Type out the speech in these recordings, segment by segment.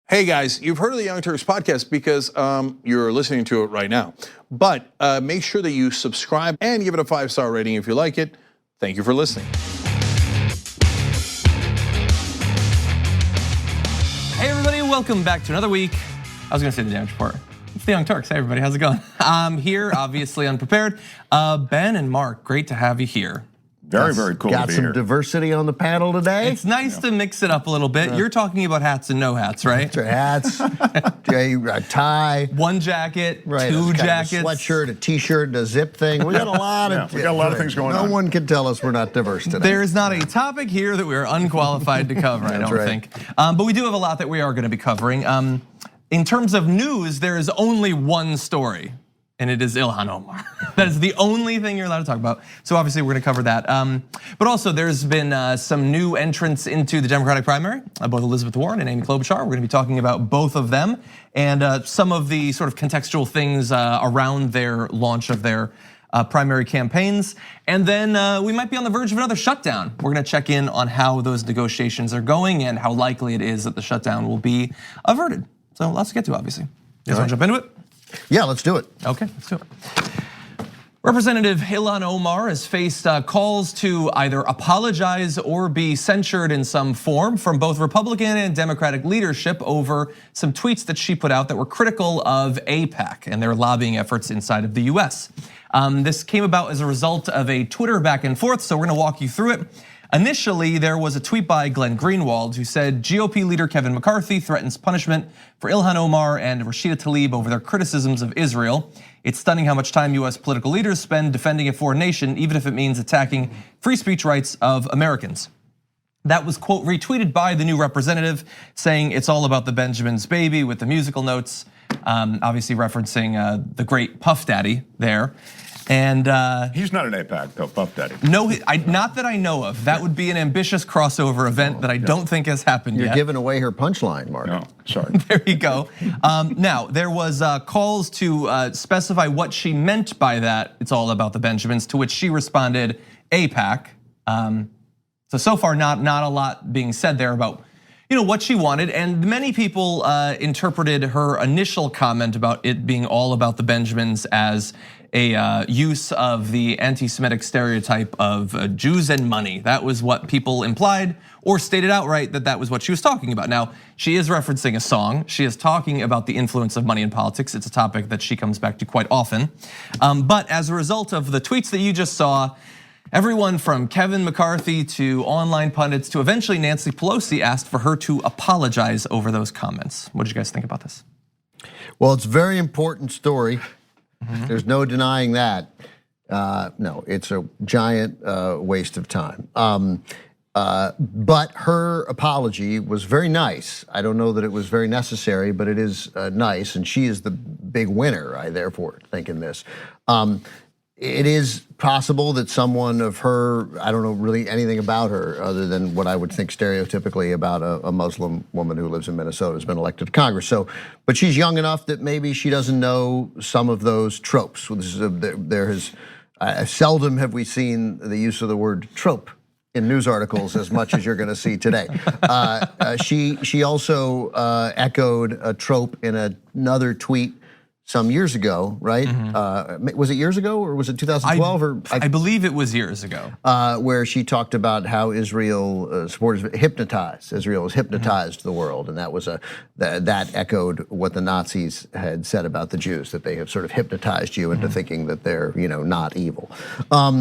Hey guys, you've heard of the Young Turks podcast because you're listening to it right now. But make sure that you subscribe and give it a 5-star rating if you like it. Thank you for listening. Hey everybody, welcome back to another week. I was gonna say the Damage Report. It's the Young Turks. Hey everybody, how's it going? I'm here, obviously unprepared. Ben and Mark, great to have you here. Very cool to be here. Got some diversity on the panel today. It's nice to mix it up a little bit. You're talking about hats and no hats, right? Hats, a tie. One jacket, right, two jackets. A sweatshirt, a t-shirt, a zip thing. We got a lot of things going on. No one can tell us we're not diverse today. There is not a topic here that we are unqualified to cover, I don't think. But we do have a lot that we are gonna be covering. In terms of news, there is only one story, and it is Ilhan Omar. That is the only thing you're allowed to talk about. So obviously we're gonna cover that. But also there's been some new entrants into the Democratic primary, both Elizabeth Warren and Amy Klobuchar. We're gonna be talking about both of them and some of the sort of contextual things around their launch of their primary campaigns. And then we might be on the verge of another shutdown. We're gonna check in on how those negotiations are going and how likely it is that the shutdown will be averted. So lots to get to, obviously. You guys wanna jump into it? Yeah, let's do it. Okay, let's do it. Representative Ilhan Omar has faced calls to either apologize or be censured in some form from both Republican and Democratic leadership over some tweets that she put out that were critical of AIPAC and their lobbying efforts inside of the US. This came about as a result of a Twitter back and forth, so we're gonna walk you through it. Initially, there was a tweet by Glenn Greenwald who said GOP leader Kevin McCarthy threatens punishment for Ilhan Omar and Rashida Tlaib over their criticisms of Israel. It's stunning how much time US political leaders spend defending a foreign nation, even if it means attacking free speech rights of Americans. That was, quote, retweeted by the new representative saying it's all about the Benjamin's baby with the musical notes, obviously referencing the great Puff Daddy there. And he's not an AIPAC though, Puff Daddy. No, not that I know of. That would be an ambitious crossover event that I don't think has happened yet. You're giving away her punchline, Mark. No, sorry. There you go. Now, there was calls to specify what she meant by that. It's all about the Benjamins, to which she responded, AIPAC. So far, not a lot being said there about what she wanted, and many people interpreted her initial comment about it being all about the Benjamins as a use of the anti-Semitic stereotype of Jews and money. That was what people implied or stated outright that was what she was talking about. Now, she is referencing a song. She is talking about the influence of money in politics. It's a topic that she comes back to quite often. But as a result of the tweets that you just saw, everyone from Kevin McCarthy to online pundits to eventually Nancy Pelosi asked for her to apologize over those comments. What did you guys think about this? Well, it's a very important story. There's no denying that. No, it's a giant waste of time. But her apology was very nice. I don't know that it was very necessary, but it is nice, and she is the big winner, I therefore think in this. It is possible that someone of her, I don't know really anything about her other than what I would think stereotypically about a Muslim woman who lives in Minnesota has been elected to Congress. So, but she's young enough that maybe she doesn't know some of those tropes. Seldom have we seen the use of the word trope in news articles as much as you're gonna see today. She also echoed a trope in another tweet some years ago, right? Was it years ago or was it 2012? I believe it was years ago. Where she talked about how Israel supporters hypnotized. Israel has hypnotized the world, and that was that echoed what the Nazis had said about the Jews, that they have sort of hypnotized you into thinking that they're not evil.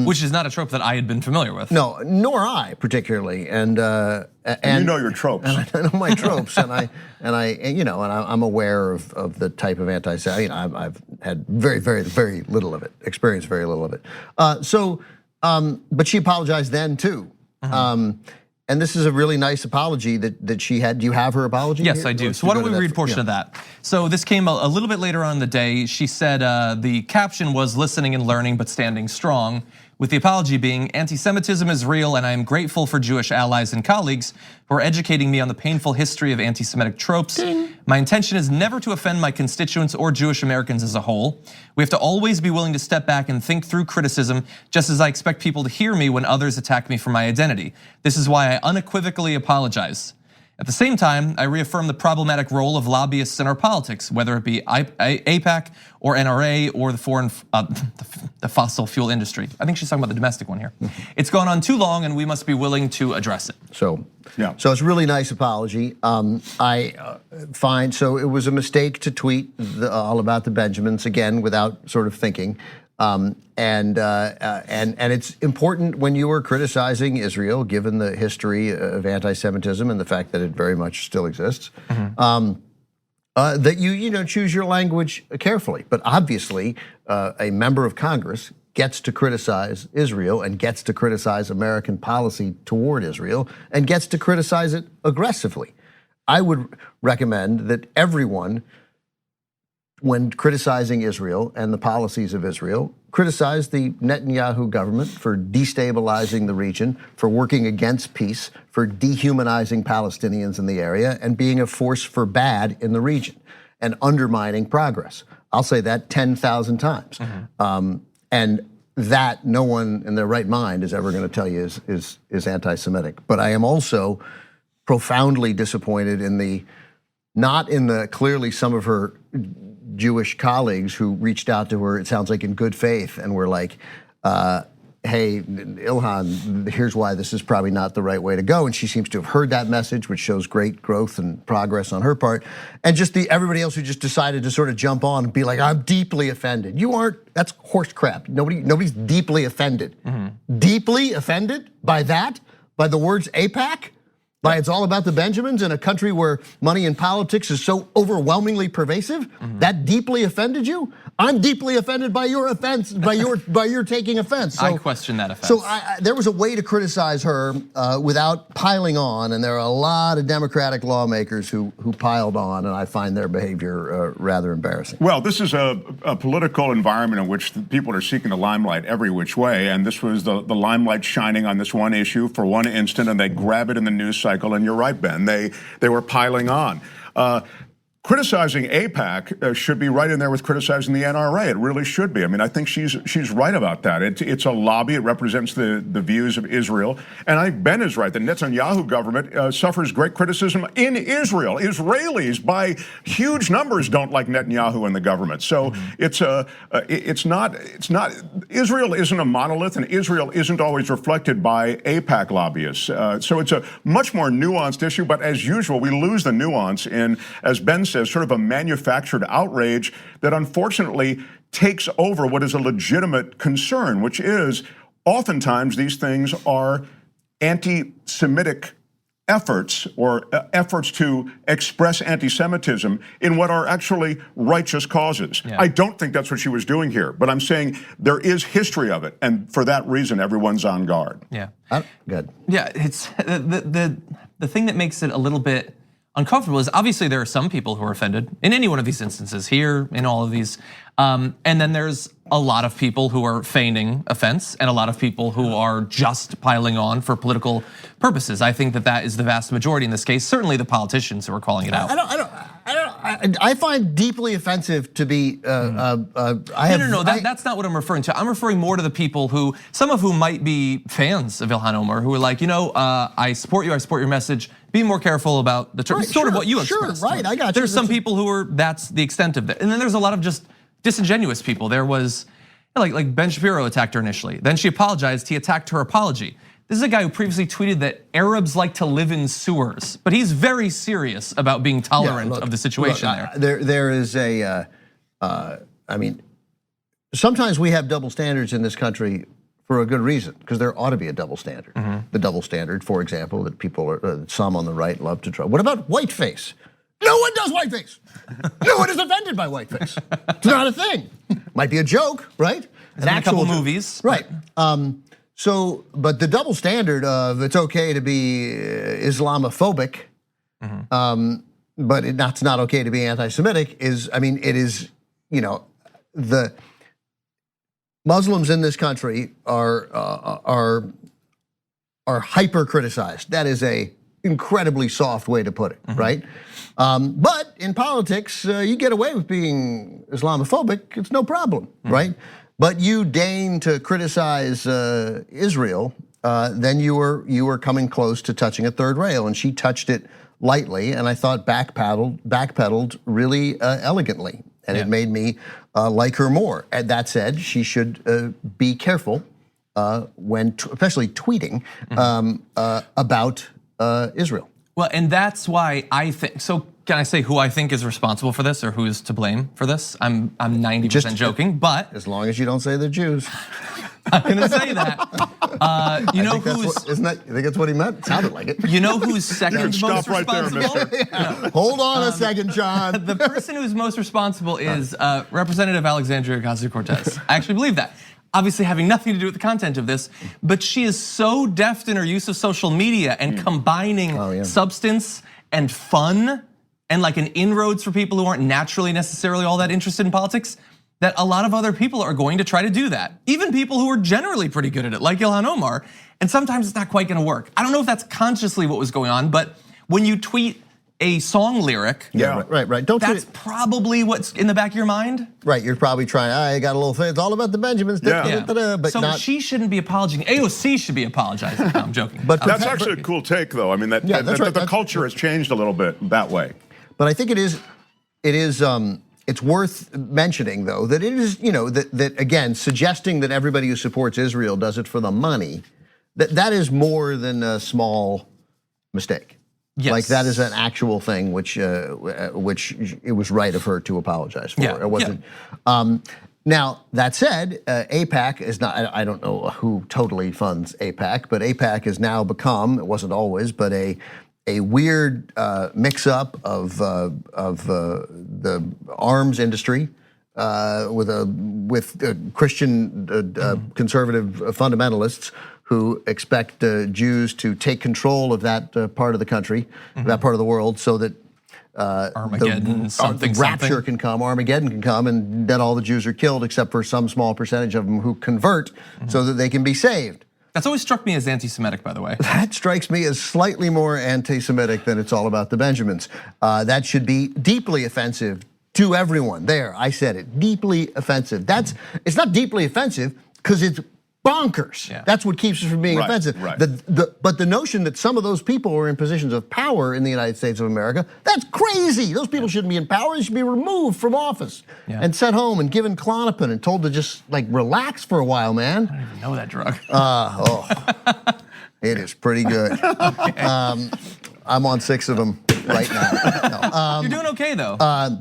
Which is not a trope that I had been familiar with. No, nor I particularly, and you know your tropes. And I know my tropes, and I'm aware of the type of anti-Semitism. I've had very little of it, experienced very little of it. But she apologized then too. And this is a really nice apology that she had. Do you have her apology? Yes, here? I do. So why don't we read a portion of that? So this came a little bit later on in the day. She said the caption was listening and learning but standing strong, with the apology being anti-Semitism is real and I am grateful for Jewish allies and colleagues who are educating me on the painful history of anti-Semitic tropes. Ding. My intention is never to offend my constituents or Jewish Americans as a whole. We have to always be willing to step back and think through criticism, just as I expect people to hear me when others attack me for my identity. This is why I unequivocally apologize. At the same time, I reaffirm the problematic role of lobbyists in our politics, whether it be AIPAC or NRA or the fossil fuel industry. I think she's talking about the domestic one here. It's gone on too long, and we must be willing to address it. So it's a really nice apology. I find so it was a mistake to tweet all about the Benjamins again without sort of thinking. And it's important when you are criticizing Israel, given the history of anti-Semitism and the fact that it very much still exists, that you choose your language carefully. But obviously, a member of Congress gets to criticize Israel and gets to criticize American policy toward Israel and gets to criticize it aggressively. I would recommend that everyone, when criticizing Israel and the policies of Israel, criticize the Netanyahu government for destabilizing the region, for working against peace, for dehumanizing Palestinians in the area, and being a force for bad in the region, and undermining progress. I'll say that 10,000 times. And that no one in their right mind is ever gonna tell you is anti-Semitic. But I am also profoundly disappointed in not in the clearly some of her Jewish colleagues who reached out to her, it sounds like in good faith, and were like, hey, Ilhan, here's why this is probably not the right way to go. And she seems to have heard that message, which shows great growth and progress on her part. And just everybody else who just decided to sort of jump on and be like, I'm deeply offended. You aren't, that's horse crap. Nobody's deeply offended. Deeply offended by that? By the words AIPAC? By it's all about the Benjamins in a country where money in politics is so overwhelmingly pervasive? That deeply offended you? I'm deeply offended by your offense, by your taking offense. So, I question that offense. So there was a way to criticize her without piling on, and there are a lot of Democratic lawmakers who piled on, and I find their behavior rather embarrassing. Well, this is a political environment in which people are seeking the limelight every which way, and this was the limelight shining on this one issue for one instant, and they grab it in the news cycle. And you're right, Ben. They were piling on. Criticizing AIPAC should be right in there with criticizing the NRA. It really should be. I mean, I think she's right about that. It's a lobby. It represents the views of Israel. And I think Ben is right. The Netanyahu government suffers great criticism in Israel. Israelis, by huge numbers, don't like Netanyahu and the government. So it's not. Israel isn't a monolith, and Israel isn't always reflected by AIPAC lobbyists. So it's a much more nuanced issue. But as usual, we lose the nuance in, as Ben says, sort of a manufactured outrage that unfortunately takes over what is a legitimate concern, which is oftentimes these things are anti-Semitic efforts or efforts to express anti-Semitism in what are actually righteous causes. I don't think that's what she was doing here, but I'm saying there is history of it, and for that reason, everyone's on guard. Good. Yeah, it's the thing that makes it a little bit uncomfortable is obviously there are some people who are offended in any one of these instances here, in all of these. And then there's a lot of people who are feigning offense and a lot of people who are just piling on for political purposes. I think that is the vast majority in this case, certainly the politicians who are calling it out. I find deeply offensive to be, that's not what I'm referring to. I'm referring more to the people who, some of whom might be fans of Ilhan Omar, who are like, I support you, I support your message. Be more careful about the terms, sort of what you expressed. Sure, right, I got you. There's some people who are, that's the extent of that. And then there's a lot of just disingenuous people. There was, like Ben Shapiro attacked her initially. Then she apologized, he attacked her apology. This is a guy who previously tweeted that Arabs like to live in sewers, but he's very serious about being tolerant of the situation there. There is I mean, sometimes we have double standards in this country for a good reason, because there ought to be a double standard. The double standard, for example, that people some on the right love to try. What about whiteface? No one does whiteface. No one is offended by whiteface. It's not a thing. Might be a joke, right? A couple movies, right? So, but the double standard of it's okay to be Islamophobic, but it's not okay to be anti-Semitic is, I mean, it is, the Muslims in this country are hyper criticized. That is a incredibly soft way to put it, right? But in politics, you get away with being Islamophobic, it's no problem, right? But you deign to criticize Israel, then you were coming close to touching a third rail, and she touched it lightly, and I thought backpedaled really elegantly, and it made me like her more. And that said, she should be careful when, especially tweeting about Israel. Well, and that's why I think, so can I say who I think is responsible for this or who is to blame for this? I'm 90% joking, but. As long as you don't say they're Jews. I'm gonna say that. You know who's, isn't that, you think that's what he meant? It sounded like it. You know who's second most stop right there, responsible? mister. No. Hold on a second, John. The person who's most responsible is Representative Alexandria Ocasio-Cortez. I actually believe that. Obviously having nothing to do with the content of this, but she is so deft in her use of social media and combining substance and fun and like an inroads for people who aren't naturally necessarily all that interested in politics, that a lot of other people are going to try to do that. Even people who are generally pretty good at it, like Ilhan Omar, and sometimes it's not quite gonna work. I don't know if that's consciously what was going on, but when you tweet a song lyric, right. Don't that's probably what's in the back of your mind. Right, you're probably trying, I got a little thing, it's all about the Benjamins, but so not. she shouldn't be apologizing. AOC should be apologizing. No, I'm joking. But That's actually a cool take, though. I mean, the culture has changed a little bit that way. But I think it's worth mentioning, though, that it is, that again, suggesting that everybody who supports Israel does it for the money, that is more than a small mistake. Yes. Like that is an actual thing, which it was right of her to apologize for. Yeah. It wasn't. Now that said, AIPAC is not. I don't know who totally funds AIPAC, but AIPAC has now become. It wasn't always, but a weird mix-up of the arms industry with Christian conservative fundamentalists who expect Jews to take control of that part of the country, that part of the world, so that Armageddon, the rapture can come, Armageddon can come, and then all the Jews are killed except for some small percentage of them who convert so that they can be saved. That's always struck me as anti-Semitic, by the way. That strikes me as slightly more anti-Semitic than it's all about the Benjamins. That should be deeply offensive to everyone. There, I said it, deeply offensive. It's not deeply offensive because it's bonkers. Yeah. That's what keeps us from being offensive. Right. But the notion that some of those people are in positions of power in the United States of America, that's crazy. Those people shouldn't be in power. They should be removed from office and sent home and given Klonopin and told to just like relax for a while, man. I don't even know that drug. It is pretty good. I'm on 6 of them right now. No. You're doing okay though,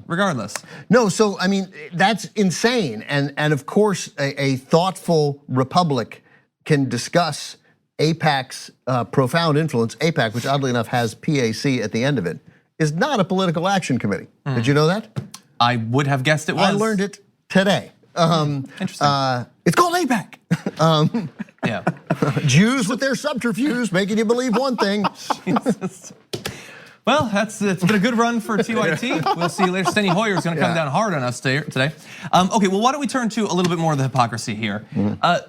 regardless. No, so I mean, that's insane. And of course, a thoughtful republic can discuss AIPAC's profound influence. AIPAC, which oddly enough has PAC at the end of it, is not a political action committee. Did you know that? I would have guessed it was. I learned it today. Interesting. It's called AIPAC. Yeah. Jews with their subterfuge making you believe one thing. Jesus. Well, it's been a good run for TYT. We'll see you later. Steny Hoyer's gonna come down hard on us today. Okay, well, why don't we turn to a little bit more of the hypocrisy here?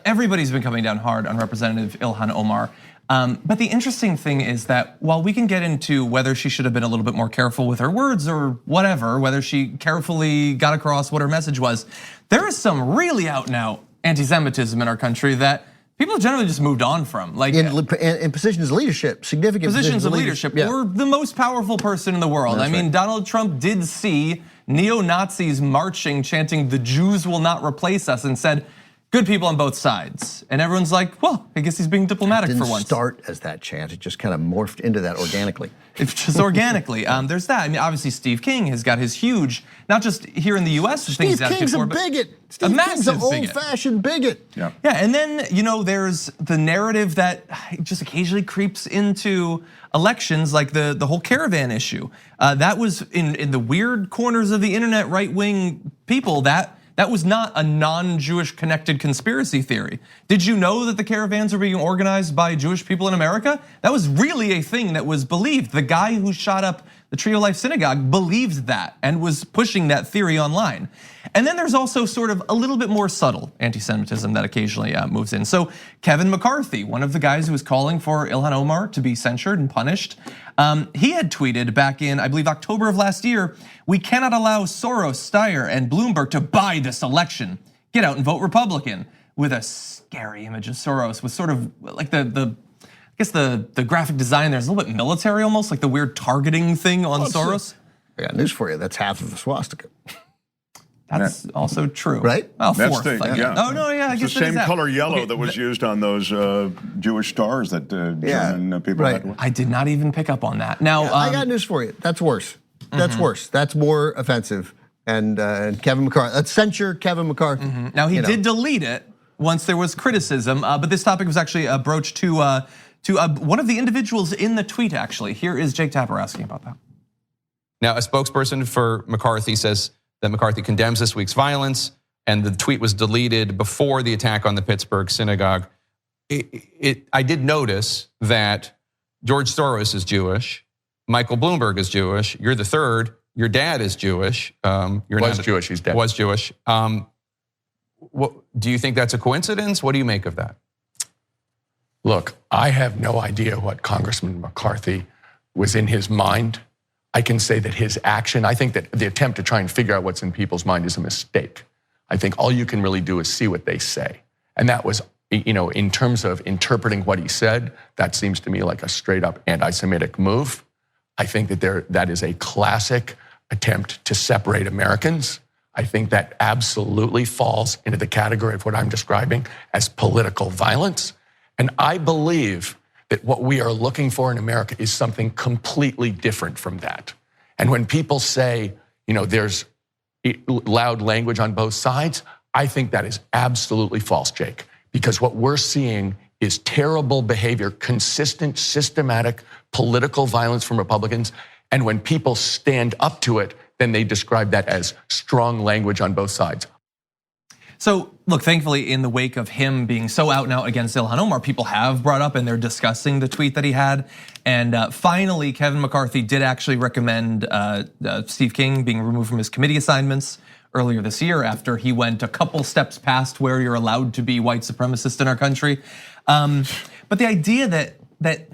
Everybody's been coming down hard on Representative Ilhan Omar. But the interesting thing is that while we can get into whether she should have been a little bit more careful with her words or whatever, whether she carefully got across what her message was, there is some really out and out anti-Semitism in our country that people generally just moved on from. Like in positions of leadership, significant positions of leadership, or the most powerful person in the world. That's I mean, right. Donald Trump did see neo-Nazis marching, chanting, "The Jews will not replace us," and said, good people on both sides. And everyone's like, well, I guess he's being diplomatic for once. It didn't start as that chant, it just kind of morphed into that organically. It's just organically. There's that. I mean, obviously Steve King has got his huge, not just here in the US, Steve King's a bigot. Steve King's an old-fashioned bigot. Yeah, and then there's the narrative that just occasionally creeps into elections, like the whole caravan issue. That was in the weird corners of the internet, right-wing people, that was not a non-Jewish connected conspiracy theory. Did you know that the caravans were being organized by Jewish people in America? That was really a thing that was believed. The guy who shot up the Tree of Life Synagogue believed that and was pushing that theory online. And then there's also sort of a little bit more subtle anti-Semitism that occasionally moves in. So Kevin McCarthy, one of the guys who was calling for Ilhan Omar to be censured and punished, he had tweeted back in, I believe, October of last year, "We cannot allow Soros, Steyer, and Bloomberg to buy this election. Get out and vote Republican," with a scary image of Soros with sort of like the guess the graphic design there is a little bit military almost, like the weird targeting thing on Soros. I got news for you. That's half of a swastika. That's also true. Right? Well, That's fourth. yeah. Oh, no, yeah, I It's guess the that is same that. color yellow Okay, that was used on those Jewish stars that German people right. had. I did not even pick up on that. Now, I got news for you. That's worse. That's worse. That's more offensive. And Kevin McCarthy, let's censure Kevin McCarthy. Now he did delete it once there was criticism, but this topic was actually broached to one of the individuals in the tweet. Actually, here is Jake Tapper asking about that. Now, a spokesperson for McCarthy says that McCarthy condemns this week's violence, and the tweet was deleted before the attack on the Pittsburgh synagogue. I did notice that George Soros is Jewish, Michael Bloomberg is Jewish. You're the third. Your dad is Jewish. Jewish. He's dead. Was Jewish. What, do you think that's a coincidence? What do you make of that? Look, I have no idea what Congressman McCarthy was in his mind. I can say that his action, I think that the attempt to try and figure out what's in people's mind is a mistake. I think all you can really do is see what they say. And that was, in terms of interpreting what he said, that seems to me like a straight up anti-Semitic move. I think that that is a classic attempt to separate Americans. I think that absolutely falls into the category of what I'm describing as political violence. And I believe that what we are looking for in America is something completely different from that. And when people say, there's loud language on both sides, I think that is absolutely false, Jake, because what we're seeing is terrible behavior, consistent, systematic political violence from Republicans. And when people stand up to it, then they describe that as strong language on both sides. So look, thankfully in the wake of him being so out and out against Ilhan Omar, people have brought up and they're discussing the tweet that he had. And finally, Kevin McCarthy did actually recommend Steve King being removed from his committee assignments earlier this year after he went a couple steps past where you're allowed to be white supremacist in our country. But the idea that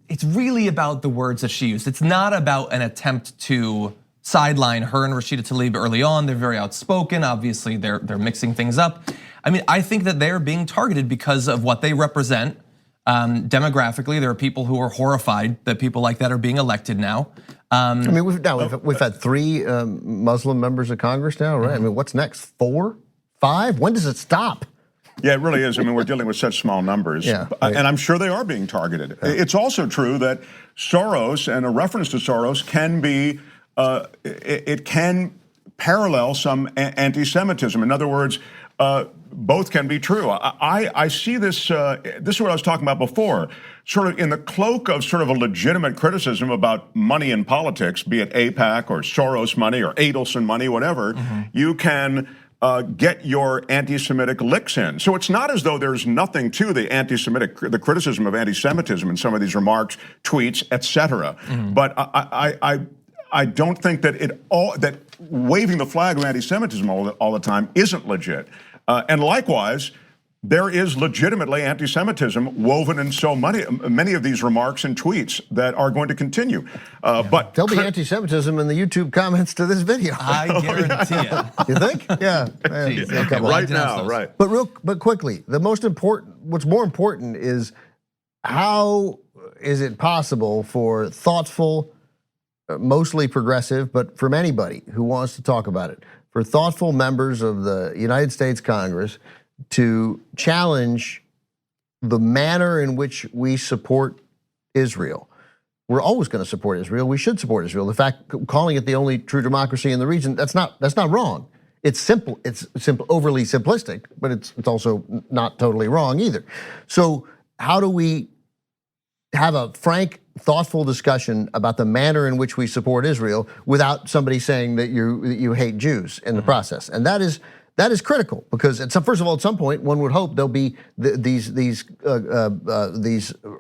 it's really about the words that she used. It's not about an attempt to sideline her and Rashida Tlaib early on. They're very outspoken. Obviously, they're mixing things up. I mean, I think that they're being targeted because of what they represent. Demographically, there are people who are horrified that people like that are being elected now. I mean, we've had 3 Muslim members of Congress now, right? I mean, what's next? 4, 5? When does it stop? Yeah, it really is. I mean, we're dealing with such small numbers. Yeah, right. And I'm sure they are being targeted. Yeah. It's also true that Soros and a reference to Soros can be, it can parallel some anti-Semitism. In other words, both can be true. I see this, this is what I was talking about before, sort of in the cloak of sort of a legitimate criticism about money in politics, be it AIPAC or Soros money or Adelson money, whatever, you can get your anti-Semitic licks in. So it's not as though there's nothing to the the criticism of anti-Semitism in some of these remarks, tweets, etc. But I don't think that that waving the flag of anti-Semitism all the time isn't legit. And likewise, there is legitimately anti-Semitism woven in so many of these remarks and tweets that are going to continue. But there'll be anti-Semitism in the YouTube comments to this video. I guarantee it. You think? Yeah. Right now, right. But quickly, what's more important is how is it possible for thoughtful, mostly progressive, but from anybody who wants to talk about it, for thoughtful members of the United States Congress to challenge the manner in which we support Israel. We're always going to support Israel. We should support Israel. The fact calling it the only true democracy in the region, that's not wrong. It's simple. It's overly simplistic, but it's also not totally wrong either. So how do we have a frank, thoughtful discussion about the manner in which we support Israel without somebody saying that you hate Jews in the process? And that is critical because first of all, at some point, one would hope there'll be these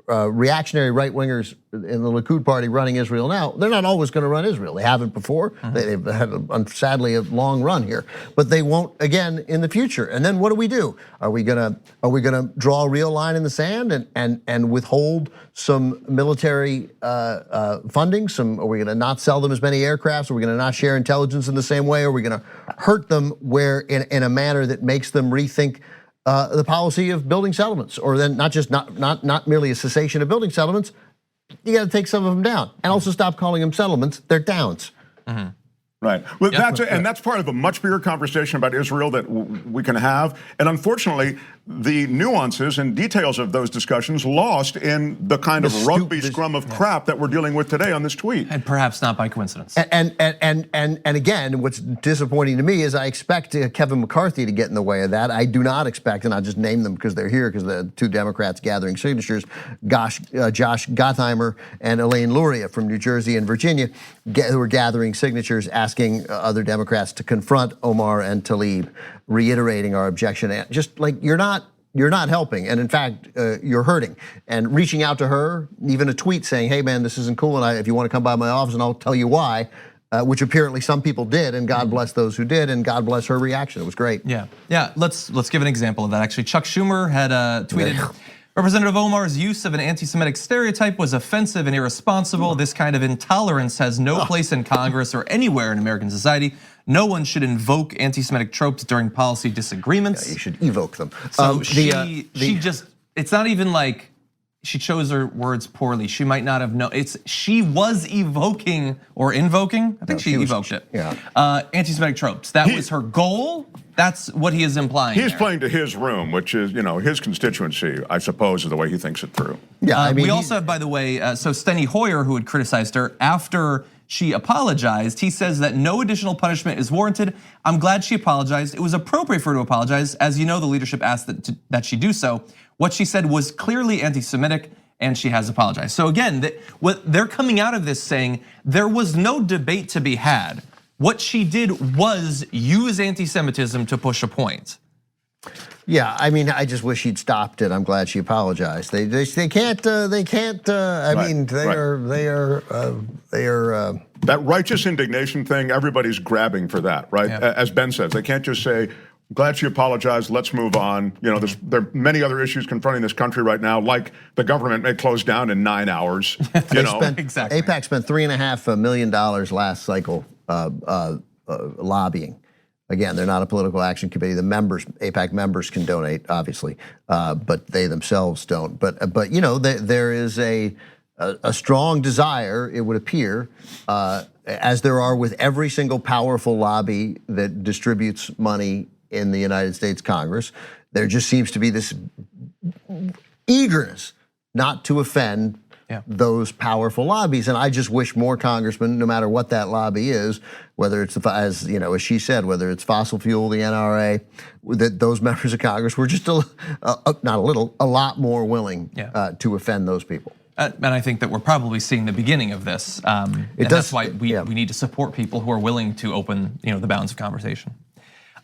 reactionary right wingers in the Likud party running Israel now. They're not always going to run Israel. They haven't before. They've had sadly a long run here, but they won't again in the future. And then what do we do? Are we gonna draw a real line in the sand and withhold some military funding? Are we gonna not sell them as many aircrafts? Are we gonna not share intelligence in the same way? Are we gonna hurt them in a manner that makes them rethink the policy of building settlements, or then not merely a cessation of building settlements. You got to take some of them down, and also stop calling them settlements. They're downs. Right. Well, that's part of a much bigger conversation about Israel that we can have. And unfortunately, the nuances and details of those discussions lost in the kind of rugby scrum of crap that we're dealing with today on this tweet. And perhaps not by coincidence. And again, what's disappointing to me is I expect Kevin McCarthy to get in the way of that. I do not expect, and I'll just name them because they're here, because the two Democrats gathering signatures, Josh Gottheimer and Elaine Luria from New Jersey and Virginia, who are gathering signatures asking other Democrats to confront Omar and Tlaib, reiterating our objection. Just like you're not helping, and in fact, you're hurting. And reaching out to her, even a tweet saying, "Hey man, this isn't cool, and if you want to come by my office, and I'll tell you why," which apparently some people did, and God bless those who did, and God bless her reaction. It was great. Yeah. Let's give an example of that. Actually, Chuck Schumer had tweeted, Representative Omar's use of an anti-Semitic stereotype was offensive and irresponsible. This kind of intolerance has no place in Congress or anywhere in American society. No one should invoke anti-Semitic tropes during policy disagreements. Yeah, you should evoke them. So she just, it's not even like she chose her words poorly. She might not have known. She was evoking or invoking. I think she evoked it. Yeah. Anti-Semitic tropes. That was her goal. That's what he is implying. He's playing to his room, which is, his constituency, I suppose, is the way he thinks it through. Yeah, I mean, we also have, by the way, so Steny Hoyer, who had criticized her after she apologized, he says that no additional punishment is warranted. I'm glad she apologized. It was appropriate for her to apologize. As you know, the leadership asked that she do so. What she said was clearly anti-Semitic, and she has apologized. So again, what they're coming out of this saying, there was no debate to be had. What she did was use anti-Semitism to push a point. Yeah, I mean, I just wish she'd stopped it. I'm glad she apologized. They can't. I mean, they are. That righteous indignation thing. Everybody's grabbing for that, right? Yeah. As Ben says, they can't just say, "Glad she apologized. Let's move on." there are many other issues confronting this country right now, like the government may close down in 9 hours. Exactly. AIPAC spent $3.5 million last cycle lobbying. Again, they're not a political action committee. The members, AIPAC members, can donate, obviously, but they themselves don't. But there is a strong desire, it would appear, as there are with every single powerful lobby that distributes money in the United States Congress. There just seems to be this eagerness not to offend those powerful lobbies, and I just wish more congressmen, no matter what that lobby is, whether it's as she said, whether it's fossil fuel, the NRA, that those members of Congress were just a lot more willing to offend those people. And I think that we're probably seeing the beginning of this. That's why we need to support people who are willing to open the bounds of conversation.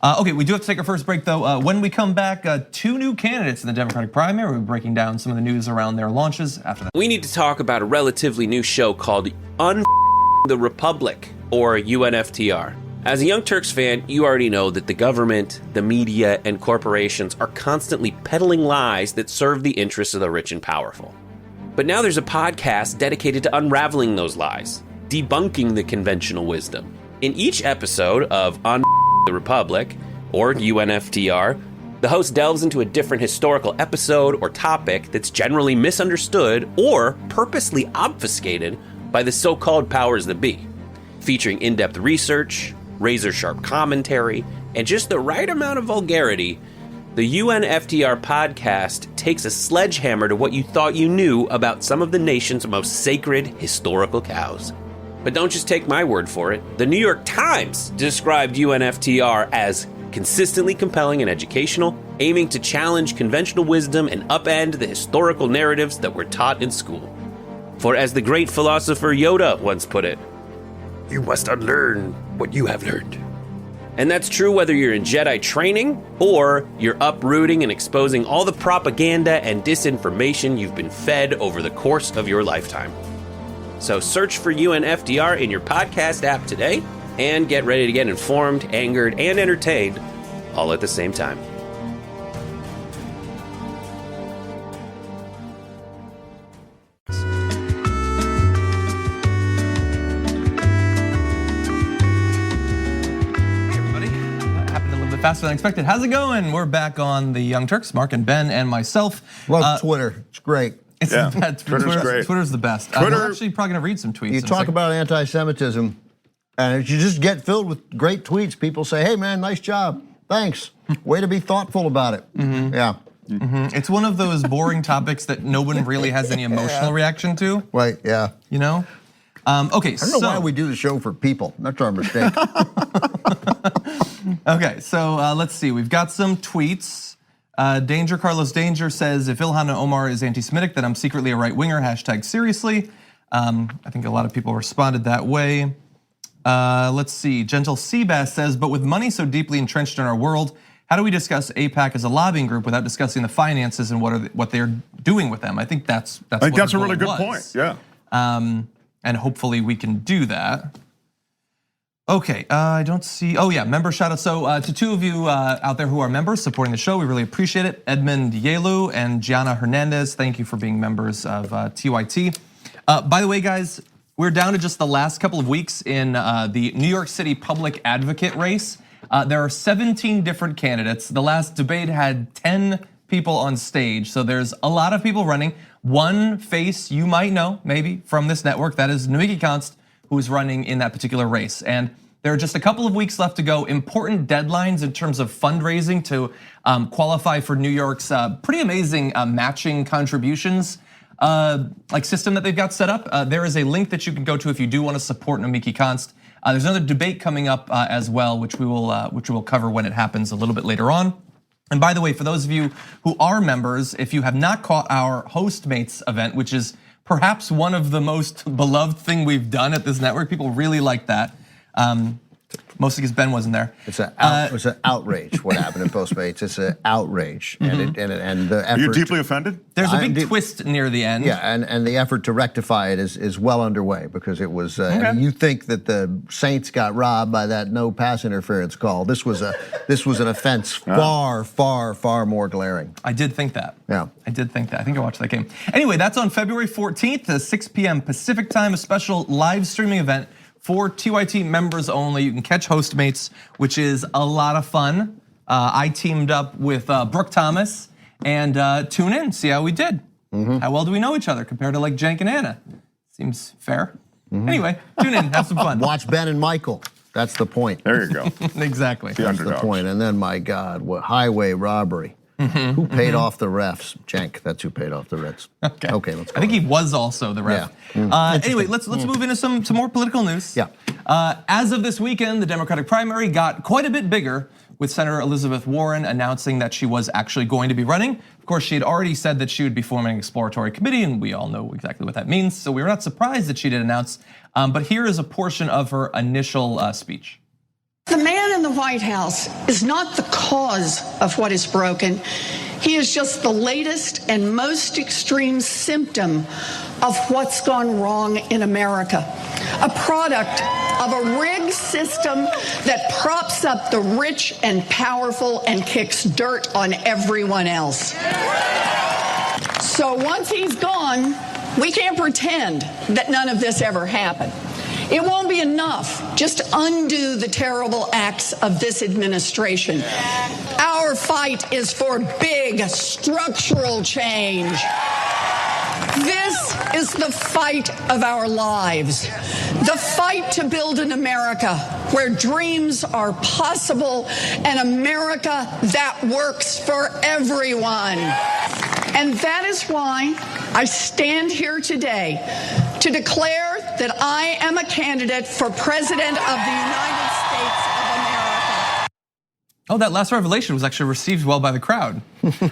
Okay, we do have to take our first break though. When we come back, 2 new candidates in the Democratic primary. We'll be breaking down some of the news around their launches after that. We need to talk about a relatively new show called the Republic, or UNFTR. As a Young Turks fan, you already know that the government, the media, and corporations are constantly peddling lies that serve the interests of the rich and powerful. But now there's a podcast dedicated to unraveling those lies, debunking the conventional wisdom. In each episode of the Republic, or UNFTR, the host delves into a different historical episode or topic that's generally misunderstood or purposely obfuscated by the so-called powers that be, featuring in-depth research, razor-sharp commentary, and just the right amount of vulgarity. The UNFTR podcast takes a sledgehammer to what you thought you knew about some of the nation's most sacred historical cows. But don't just take my word for it. The New York Times described UNFTR as consistently compelling and educational, aiming to challenge conventional wisdom and upend the historical narratives that were taught in school. For as the great philosopher Yoda once put it, "You must unlearn what you have learned." And that's true whether you're in Jedi training or you're uprooting and exposing all the propaganda and disinformation you've been fed over the course of your lifetime. So search for UNFTR in your podcast app today and get ready to get informed, angered, and entertained all at the same time. faster than expected. How's it going? We're back on the Young Turks, Mark and Ben and myself. Love Twitter, it's great. Twitter's great. Twitter's the best. We're actually probably gonna read some tweets. You talk about anti-Semitism, and if you just get filled with great tweets, people say, hey man, nice job, thanks. Way to be thoughtful about it. Yeah. It's one of those boring topics that no one really has any emotional reaction to. Right, yeah. You know? Okay, I don't know why we do the show for people. That's our mistake. Okay, so let's see. We've got some tweets. Danger Carlos Danger says, if Ilhan Omar is anti-Semitic, then I'm secretly a right-winger, #seriously. I think a lot of people responded that way. Let's see, Gentle Seabass says, but with money so deeply entrenched in our world, how do we discuss AIPAC as a lobbying group without discussing the finances and what they're doing with them? I think that's I think that's a really good point, yeah. And hopefully we can do that. Okay, I don't see, oh yeah, member shout out. So to two of you out there who are members supporting the show, we really appreciate it. Edmund Yelu and Gianna Hernandez, thank you for being members of TYT. By the way, guys, we're down to just the last couple of weeks in the New York City public advocate race. There are 17 different candidates. The last debate had 10 people on stage, so there's a lot of people running. One face you might know, maybe, from this network, that is Nimiki Konst, who is running in that particular race. And there are just a couple of weeks left to go. Important deadlines in terms of fundraising to qualify for New York's pretty amazing matching contributions like system that they've got set up. There is a link that you can go to if you do want to support Nimiki Konst. There's another debate coming up as well, which we will cover when it happens a little bit later on. And by the way, for those of you who are members, if you have not caught our Hostmates event, which is perhaps one of the most beloved thing we've done at this network, people really like that. Mostly because Ben wasn't there. It's an outrage what happened in Postmates. It's an outrage, and the effort. Are you deeply offended? There's a big twist near the end. Yeah, and the effort to rectify it is well underway because it was. I mean, you think that the Saints got robbed by that no pass interference call? This was an offense far more glaring. I did think that. Yeah, I did think that. I think I watched that game. Anyway, that's on February 14th, 6 p.m. Pacific time, a special live streaming event for TYT members only. You can catch Hostmates, which is a lot of fun. I teamed up with Brooke Thomas, and tune in, see how we did. How well do we know each other compared to like Cenk and Anna? Seems fair. Anyway, tune in, have some fun. Watch Ben and Michael. That's the point. There you go. Exactly. The That's the point. And then, my God, what highway robbery. Who paid off the refs? Cenk, that's who paid off the refs. Okay, let's go. I think he was also the ref. Anyway, let's move into some more political news. Yeah. As of this weekend, the Democratic primary got quite a bit bigger, with Senator Elizabeth Warren announcing that she was actually going to be running. Of course, she had already said that she would be forming an exploratory committee, and we all know exactly what that means, so we were not surprised that she did announce. But here is a portion of her initial speech. The man in the White House is not the cause of what is broken. He is just the latest and most extreme symptom of what's gone wrong in America. A product of a rigged system that props up the rich and powerful and kicks dirt on everyone else. So once he's gone, we can't pretend that none of this ever happened. It won't be enough just to undo the terrible acts of this administration. Our fight is for big structural change. This is the fight of our lives. The fight to build an America where dreams are possible, an America that works for everyone. And that is why I stand here today to declare that I am a candidate for President of the United States of America. Oh, that last revelation was actually received well by the crowd.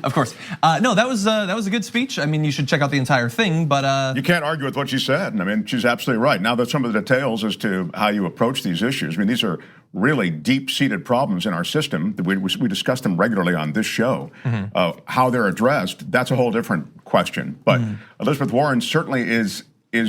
Of course, no, that was a good speech. I mean, you should check out the entire thing, but you can't argue with what she said. I mean, she's absolutely right. Now, there's some of the details as to how you approach these issues. I mean, these are really deep-seated problems in our system. We discuss them regularly on this show. How they're addressed, that's a whole different question. But Elizabeth Warren certainly is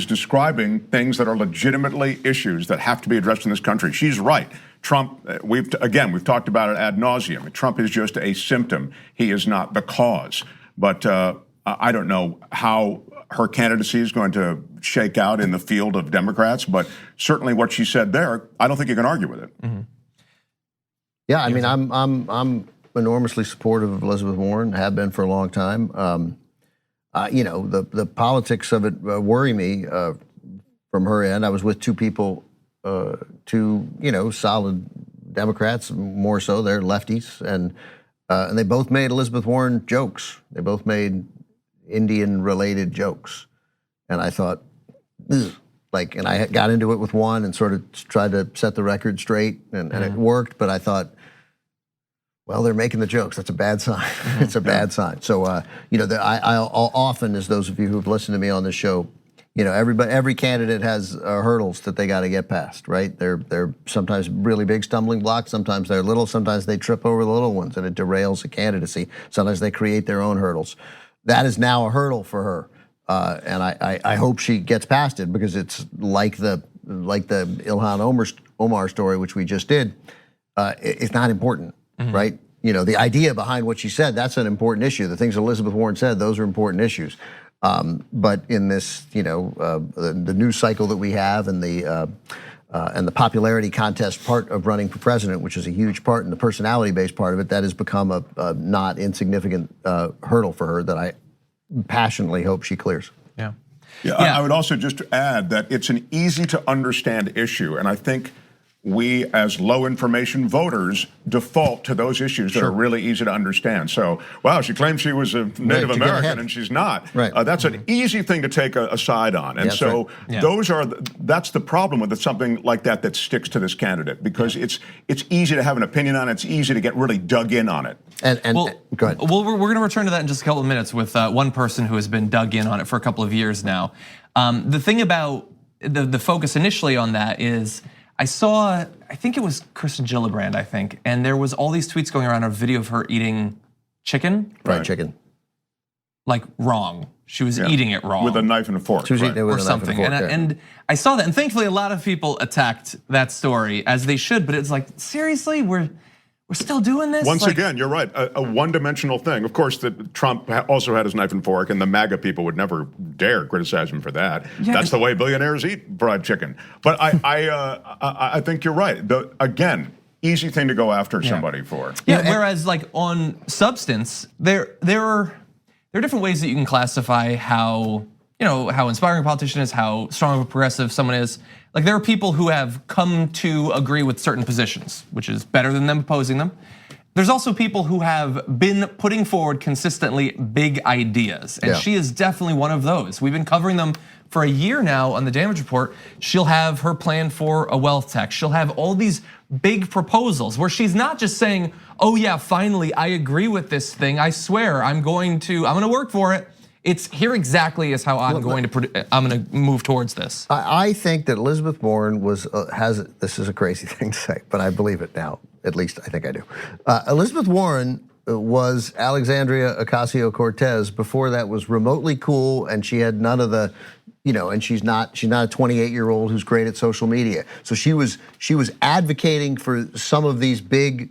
describing things that are legitimately issues that have to be addressed in this country. She's right. Trump, we've talked about it ad nauseum. Trump is just a symptom. He is not the cause. But I don't know how her candidacy is going to shake out in the field of Democrats, but certainly what she said there, I don't think you can argue with it. Yeah, I mean, I'm enormously supportive of Elizabeth Warren. Have been for a long time. You know, the politics of it worry me from her end. I was with two people, two solid Democrats, more so. They're lefties, and they both made Elizabeth Warren jokes. They both made Indian-related jokes, and I thought, ugh. Like, and I got into it with one and sort of tried to set the record straight, and it worked. But I thought, well, they're making the jokes. That's a bad sign. It's a bad sign. So, I'll often, as those of you who've listened to me on this show, every candidate has hurdles that they got to get past, right? They're sometimes really big stumbling blocks. Sometimes they're little. Sometimes they trip over the little ones, and it derails a candidacy. Sometimes they create their own hurdles. That is now a hurdle for her. And I hope she gets past it, because it's like the Ilhan Omar story, which we just did. It's not important, right? The idea behind what she said, that's an important issue. The things Elizabeth Warren said, those are important issues. But in this, the news cycle that we have, and the popularity contest part of running for president, which is a huge part, and the personality-based part of it, that has become a not insignificant hurdle for her that I passionately hope she clears. Yeah, I would also just add that it's an easy to understand issue, and I think we as low information voters default to those issues that are really easy to understand. So, wow, she claims she was a Native American and she's not. Right. That's an easy thing to take a side on. And that's the problem with something like that sticks to this candidate, because it's easy to have an opinion on it. It's easy to get really dug in on it. Go ahead. Well, we're going to return to that in just a couple of minutes with one person who has been dug in on it for a couple of years now. The thing about the focus initially on that is, I think it was Kristen Gillibrand, and there was all these tweets going around, a video of her eating chicken. Fried chicken. Like wrong. She was eating it wrong. With a knife and a fork. She was eating it with or a something. knife and a fork, And I saw that, and thankfully a lot of people attacked that story, as they should, but it's like, seriously, we're still doing this? Once again, you're right, a one-dimensional thing. Of course, Trump also had his knife and fork, and the MAGA people would never dare criticize him for that. Yeah, that's the way billionaires eat fried chicken. But I think you're right. Again, easy thing to go after somebody for. Yeah, whereas like on substance, there are different ways that you can classify how inspiring a politician is, how strong of a progressive someone is. Like, there are people who have come to agree with certain positions, which is better than them opposing them. There's also people who have been putting forward consistently big ideas, and she is definitely one of those. We've been covering them for a year now on the Damage Report. She'll have her plan for a wealth tax. She'll have all these big proposals where she's not just saying, oh yeah, finally, I agree with this thing. I swear, I'm going to work for it. It's here exactly is how I'm going to move towards this. I think that Elizabeth Warren this is a crazy thing to say, but I believe it now. At least I think I do. Elizabeth Warren was Alexandria Ocasio-Cortez before that was remotely cool, and she had none of the, and she's not a 28-year-old who's great at social media. So she was advocating for some of these big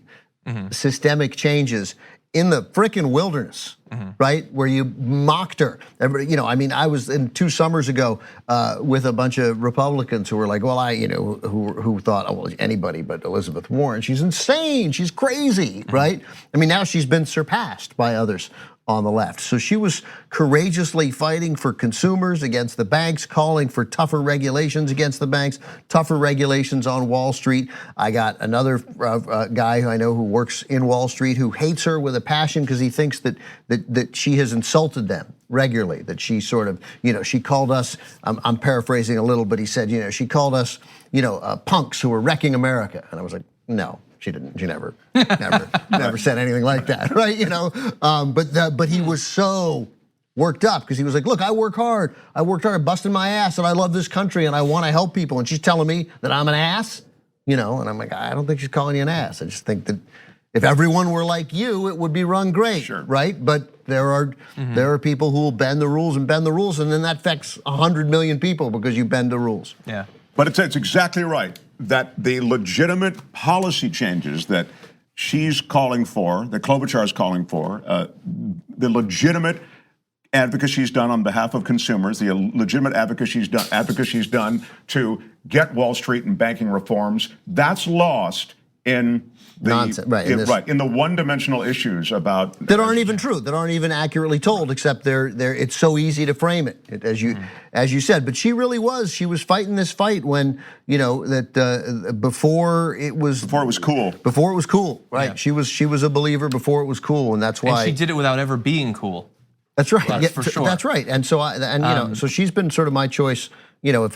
systemic changes in the frickin' wilderness, right? Where you mocked her. I was in 2 summers ago with a bunch of Republicans who were like, well, who thought, oh, well, anybody but Elizabeth Warren. She's insane, she's crazy, right? I mean, now she's been surpassed by others on the left. So she was courageously fighting for consumers against the banks, calling for tougher regulations against the banks, tougher regulations on Wall Street. I got another guy who I know who works in Wall Street who hates her with a passion because he thinks that she has insulted them regularly, that she sort of, she called us, I'm paraphrasing a little, but he said, she called us, punks who were wrecking America. And I was like, no. She didn't. She never said anything like that, right? But he was so worked up because he was like, "Look, I work hard. I worked hard, busting my ass, and I love this country, and I want to help people." And she's telling me that I'm an ass, And I'm like, I don't think she's calling you an ass. I just think that if everyone were like you, it would be run great, right? But there are people who will bend the rules, and then that affects 100 million people because you bend the rules. Yeah. But it's exactly right that the legitimate policy changes that she's calling for, that Klobuchar is calling for, the legitimate advocacy she's done on behalf of consumers, the legitimate advocacy she's done to get Wall Street and banking reforms, that's lost in the Nonsense, right, in the one-dimensional issues about that aren't even true, that aren't even accurately told, except they're it's so easy to frame it, as you said. But she was fighting this fight when, that before it was cool, right? Yeah. She was a believer before it was cool, and that's why she did it without ever being cool. That's right. That's for sure. That's right. And so so she's been sort of my choice. If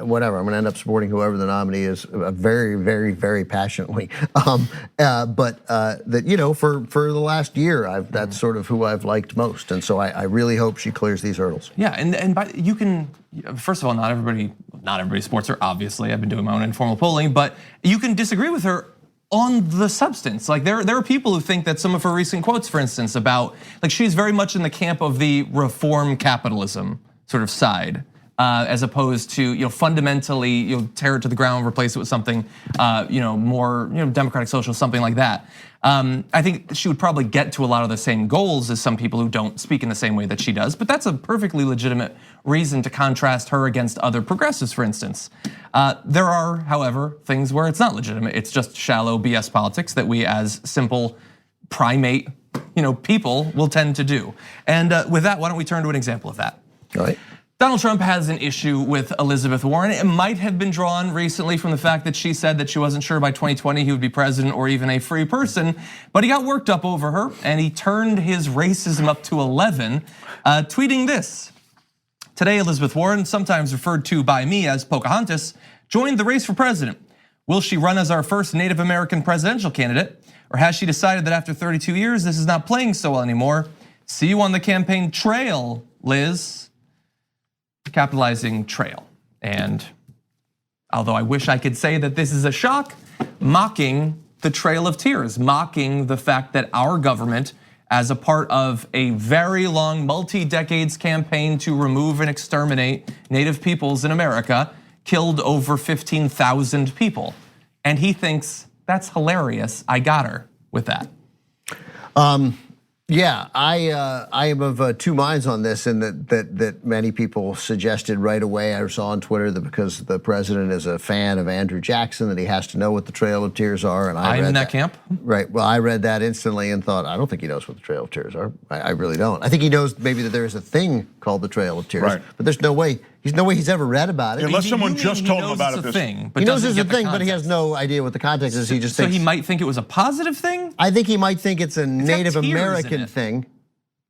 whatever, I'm going to end up supporting whoever the nominee is, very, very, very passionately. But for the last year, that's sort of who I've liked most, and so I really hope she clears these hurdles. Yeah, you can. First of all, not everybody supports her. Obviously, I've been doing my own informal polling, but you can disagree with her on the substance. Like there are people who think that some of her recent quotes, for instance, about she's very much in the camp of the reform capitalism sort of side. As opposed to fundamentally tear it to the ground, replace it with something more democratic, social, something like that. I think she would probably get to a lot of the same goals as some people who don't speak in the same way that she does. But that's a perfectly legitimate reason to contrast her against other progressives, for instance. There are, however, things where it's not legitimate. It's just shallow BS politics that we, as simple primate, people, will tend to do. And with that, why don't we turn to an example of that? All right. Donald Trump has an issue with Elizabeth Warren. It might have been drawn recently from the fact that she said that she wasn't sure by 2020 he would be president or even a free person, but he got worked up over her and he turned his racism up to 11, tweeting this. Today, Elizabeth Warren, sometimes referred to by me as Pocahontas, joined the race for president. Will she run as our first Native American presidential candidate? Or has she decided that after 32 years, this is not playing so well anymore? See you on the campaign trail, Liz. Capitalizing trail. And although I wish I could say that this is a shock, mocking the Trail of Tears, mocking the fact that our government, as a part of a very long multi-decades campaign to remove and exterminate Native peoples in America, killed over 15,000 people. And he thinks that's hilarious. I got her with that. Yeah, I am of two minds on this, and that many people suggested right away. I saw on Twitter that because the president is a fan of Andrew Jackson, that he has to know what the Trail of Tears are. And I'm in that camp. Right. Well, I read that instantly and thought, I don't think he knows what the Trail of Tears are. I really don't. I think he knows maybe that there is a thing called the Trail of Tears, right. But there's no way he's ever read about it. Unless someone just told him about it. He knows it's a thing, but he has no idea what the context is. He just thinks. So he might think it was a positive thing? I think he might think it's a Native American thing.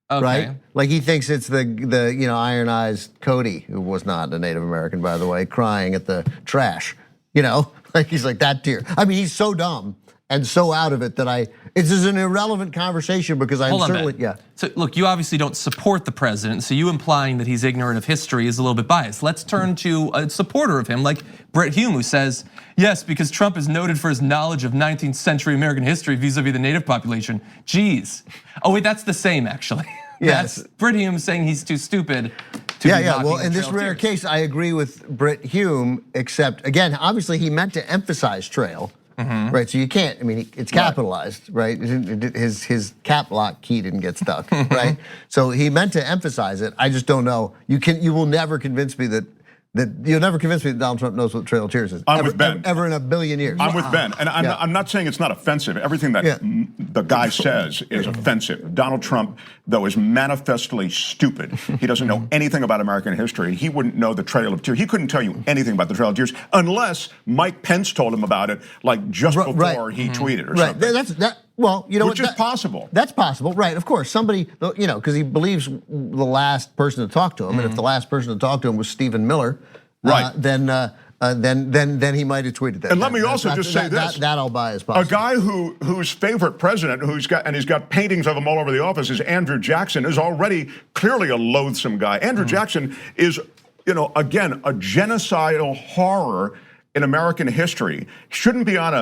Okay. Right? Like he thinks it's the iron-eyed Cody, who was not a Native American, by the way, crying at the trash. Like he's like that deer. I mean, he's so dumb and so out of it that it's just an irrelevant conversation because I'm certainly, yeah. So look, you obviously don't support the president, so you implying that he's ignorant of history is a little bit biased. Let's turn to a supporter of him like Brit Hume, who says, yes, because Trump is noted for his knowledge of 19th century American history vis-a-vis the Native population. Geez. Oh wait, that's the same actually. Yes. That's Brit Hume saying he's too stupid to be Yeah, well, mocking in the this Trail of rare Tears. case, I agree with Brit Hume, except again, obviously he meant to emphasize trail. Right, so you can't. I mean, it's capitalized, right? His cap lock key didn't get stuck, right? So he meant to emphasize it. I just don't know. You will never convince me that Donald Trump knows what Trail of Tears is. I'm with Ben. Ever in a billion years. I'm with Ben, and I'm not saying it's not offensive. Everything that the guy says is offensive. Donald Trump, though, is manifestly stupid. He doesn't know anything about American history. He wouldn't know the Trail of Tears. He couldn't tell you anything about the Trail of Tears unless Mike Pence told him about it, like just before he tweeted or something. Well, you know which is possible. That's possible, right? Of course, somebody, because he believes the last person to talk to him, and if the last person to talk to him was Stephen Miller, right? Then he might have tweeted that. And let me also just say this: that I'll buy as possible. A guy whose favorite president, he's got paintings of him all over the office, is Andrew Jackson, is already clearly a loathsome guy. Andrew Jackson is, again, a genocidal horror in American history. Shouldn't be on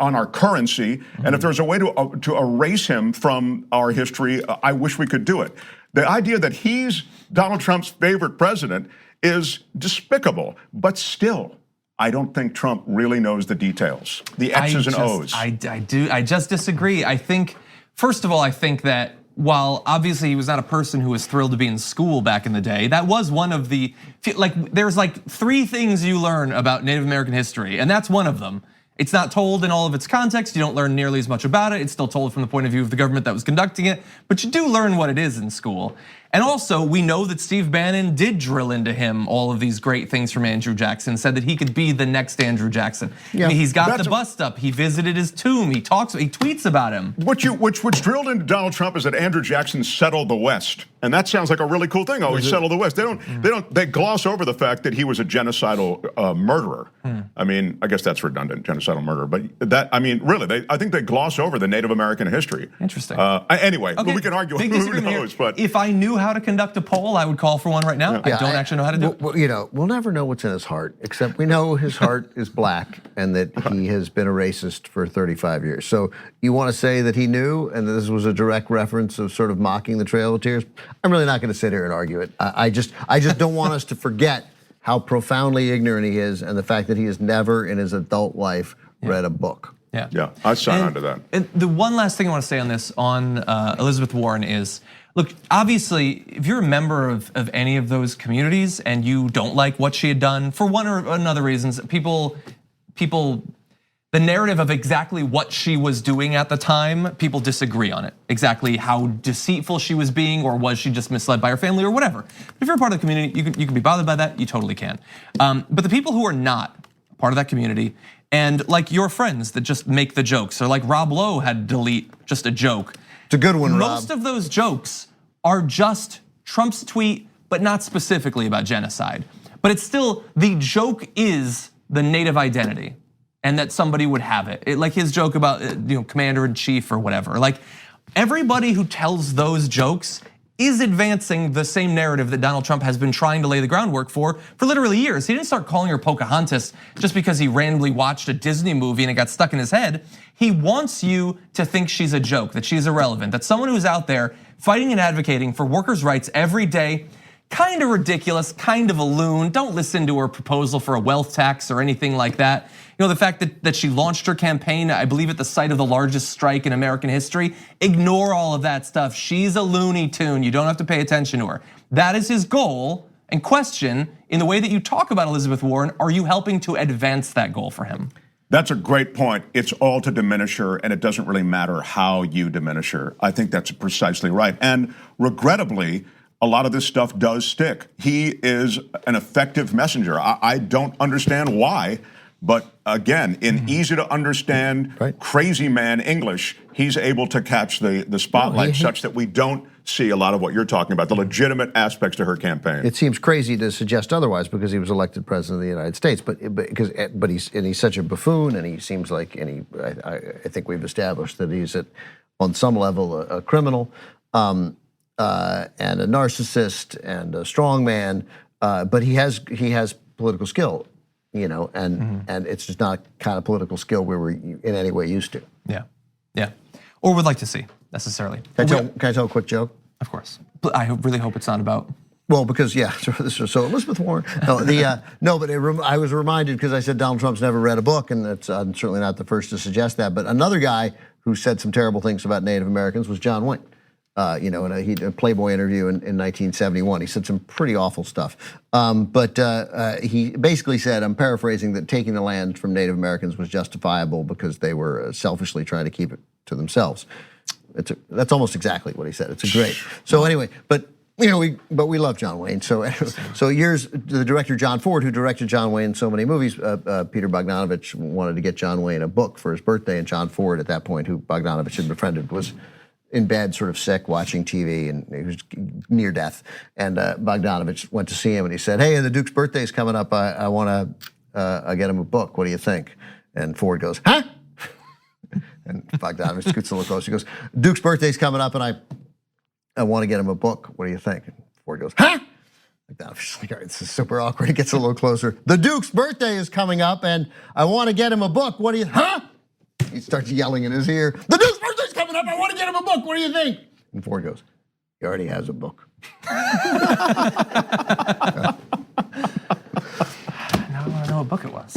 our currency. And if there's a way to erase him from our history, I wish we could do it. The idea that he's Donald Trump's favorite president is despicable, but still, I don't think Trump really knows the details, the X's and O's. I just disagree. I think, first of all, I think that while obviously he was not a person who was thrilled to be in school back in the day, that was one of the, there's 3 things you learn about Native American history, and that's one of them. It's not told in all of its context. You don't learn nearly as much about it. It's still told from the point of view of the government that was conducting it, but you do learn what it is in school. And also, we know that Steve Bannon did drill into him all of these great things from Andrew Jackson, said that he could be the next Andrew Jackson. I mean, he's got the bust up, he visited his tomb, he tweets about him. What's drilled into Donald Trump is that Andrew Jackson settled the West. And that sounds like a really cool thing. Oh, he settled the West. They gloss over the fact that he was a genocidal murderer. I mean, I guess that's redundant, genocidal murderer. But that, I mean, really, I think they gloss over the Native American history. Interesting. Anyway, okay. we can argue Big who knows. But if I knew how to conduct a poll, I would call for one right now. I don't actually know how to do it. You know, we'll never know what's in his heart, except we know his heart is black and that he has been a racist for 35 years. So you want to say that he knew and that this was a direct reference of sort of mocking the Trail of Tears? I'm really not going to sit here and argue it. I just don't want us to forget how profoundly ignorant he is and the fact that he has never in his adult life read a book. Yeah, I sign on to that. And the one last thing I want to say on this, on Elizabeth Warren is, look, obviously, if you're a member of any of those communities and you don't like what she had done, for one or another reasons, people, the narrative of exactly what she was doing at the time, people disagree on it. Exactly how deceitful she was being, or was she just misled by her family, or whatever. If you're a part of the community, you can be bothered by that, you totally can. But the people who are not part of that community, and like your friends that just make the jokes, or like Rob Lowe had to delete just a joke. It's a good one, Rob. Most of those jokes are just Trump's tweet, but not specifically about genocide. But it's still, the joke is the native identity, and that somebody would have it. Like his joke about commander in chief or whatever. Like everybody who tells those jokes is advancing the same narrative that Donald Trump has been trying to lay the groundwork for literally years. He didn't start calling her Pocahontas just because he randomly watched a Disney movie and it got stuck in his head. He wants you to think she's a joke, that she's irrelevant, that someone who's out there fighting and advocating for workers' rights every day, kind of ridiculous, kind of a loon. Don't listen to her proposal for a wealth tax or anything like that. You know, the fact that she launched her campaign, I believe at the site of the largest strike in American history, ignore all of that stuff. She's a Looney Tune, you don't have to pay attention to her. That is his goal, and question, in the way that you talk about Elizabeth Warren, are you helping to advance that goal for him? That's a great point. It's all to diminish her, and it doesn't really matter how you diminish her. I think that's precisely right. And regrettably, a lot of this stuff does stick. He is an effective messenger. I don't understand why, but again, in easy to understand, crazy man English, he's able to catch the spotlight such that we don't see a lot of what you're talking about, the legitimate aspects to her campaign. It seems crazy to suggest otherwise because he was elected president of the United States, but he's such a buffoon, and he seems like, I think we've established that he's on some level a criminal. And a narcissist and a strong man, but he has political skill, and it's just not kind of political skill we were in any way used to. Yeah, or would like to see necessarily. Can I tell a quick joke? Of course. I really hope it's not about. Well, because so Elizabeth Warren. No, but I was reminded because I said Donald Trump's never read a book, and I'm certainly not the first to suggest that. But another guy who said some terrible things about Native Americans was John Wayne. In a Playboy interview in 1971, he said some pretty awful stuff. But he basically said, I'm paraphrasing, that taking the land from Native Americans was justifiable because they were selfishly trying to keep it to themselves. That's almost exactly what he said. It's a great. So anyway, but we love John Wayne. So the director John Ford, who directed John Wayne in so many movies, Peter Bogdanovich wanted to get John Wayne a book for his birthday, and John Ford, at that point, who Bogdanovich had befriended, was in bed, sort of sick, watching TV, and he was near death. And Bogdanovich went to see him, and he said, "Hey, the Duke's birthday's coming up. I want to get him a book. What do you think?" And Ford goes, "Huh?" And Bogdanovich gets a little closer. He goes, "Duke's birthday's coming up, and I want to get him a book. What do you think?" And Ford goes, "Huh?" Bogdanovich's like, "All right, this is super awkward." He gets a little closer. "The Duke's birthday is coming up, and I want to get him a book. What do you? Huh?" He starts yelling in his ear, "The Duke's birthday's coming up. I want to get him a book. What do you think?" And Ford goes, "He already has a book." Now I want to know what book it was.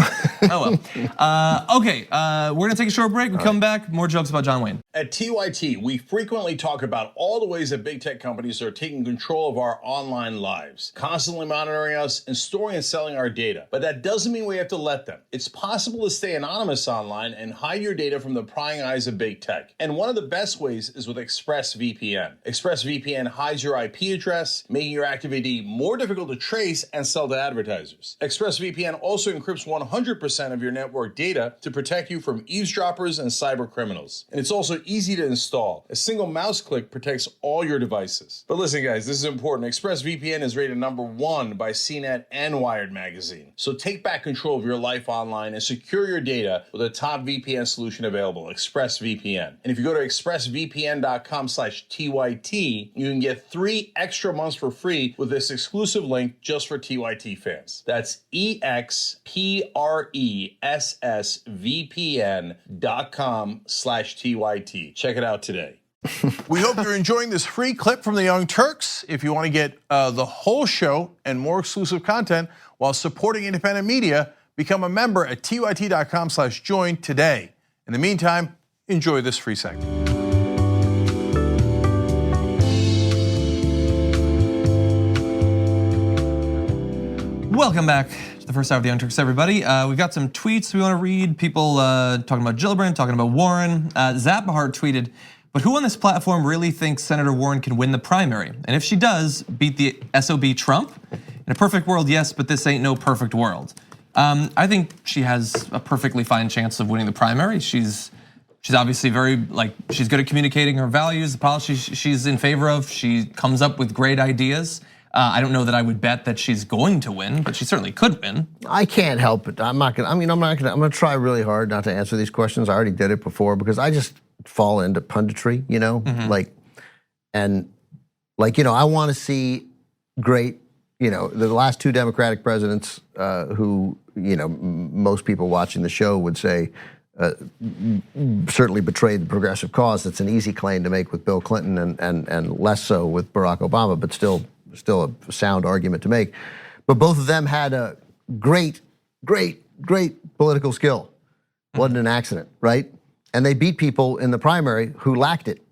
Oh well. Okay, we're gonna take a short break. We come back. More jokes about John Wayne. At TYT, we frequently talk about all the ways that big tech companies are taking control of our online lives, constantly monitoring us and storing and selling our data. But that doesn't mean we have to let them. It's possible to stay anonymous online and hide your data from the prying eyes of big tech. And one of the best ways is with ExpressVPN. ExpressVPN hides your IP address, making your active ID more difficult to trace and sell to advertisers. ExpressVPN also encrypts 100% of your network data to protect you from eavesdroppers and cyber criminals. And it's also easy to install. A single mouse click protects all your devices. But listen, guys, this is important. ExpressVPN is rated #1 by CNET and Wired magazine. So take back control of your life online and secure your data with a top VPN solution available, ExpressVPN. And if you go to expressvpn.com/TYT, you can get 3 extra months for free with this exclusive link just for TYT fans. That's expressvpn.com/TYT. Check it out today. We hope you're enjoying this free clip from the Young Turks. If you want to get the whole show and more exclusive content while supporting independent media, become a member at tyt.com/join today. In the meantime, enjoy this free segment. Welcome back to the first hour of the Young Turks, everybody. We've got some tweets we want to read. People talking about Gillibrand, talking about Warren. Zappahart tweeted, but who on this platform really thinks Senator Warren can win the primary? And if she does, beat the SOB Trump? In a perfect world, yes, but this ain't no perfect world. I think she has a perfectly fine chance of winning the primary. She's obviously she's good at communicating her values, the policies she's in favor of. She comes up with great ideas. I don't know that I would bet that she's going to win, but she certainly could win. I can't help it. I'm gonna try really hard not to answer these questions. I already did it before because I just fall into punditry, I want to see great, the last 2 Democratic presidents who, most people watching the show would say certainly betrayed the progressive cause. That's an easy claim to make with Bill Clinton and less so with Barack Obama, but still a sound argument to make. But both of them had a great political skill. Wasn't an accident, right? And they beat people in the primary who lacked it,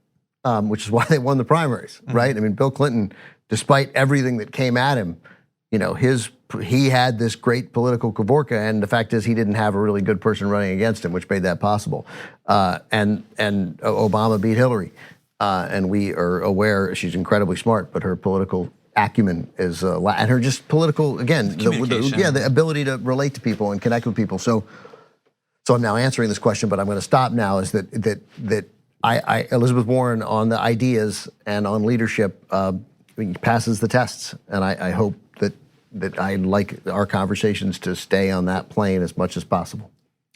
which is why they won the primaries, right? I mean, Bill Clinton, despite everything that came at him, he had this great political cavorka, and the fact is he didn't have a really good person running against him, which made that possible. And Obama beat Hillary, and we are aware she's incredibly smart, but her political acumen is, and her just political, the ability to relate to people and connect with people. So I'm now answering this question, but I'm going to stop now. Is that Elizabeth Warren on the ideas and on leadership passes the tests, and I hope that I like our conversations to stay on that plane as much as possible.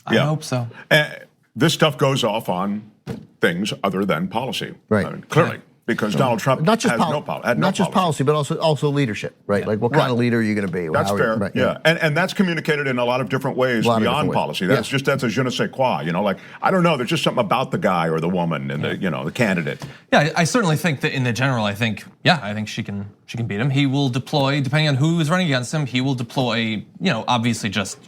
I hope so. This stuff goes off on things other than policy, right? Clearly. Because Donald Trump not just has no policy. Not just policy, but also leadership, right? Like what kind of leader are you going to be? That's fair, right, yeah. And that's communicated in a lot of different ways beyond policy. That's a je ne sais quoi, I don't know, there's just something about the guy or the woman and the candidate. Yeah, I certainly think that in the general, I think she can beat him. He will deploy, depending on who is running against him, he will deploy, obviously just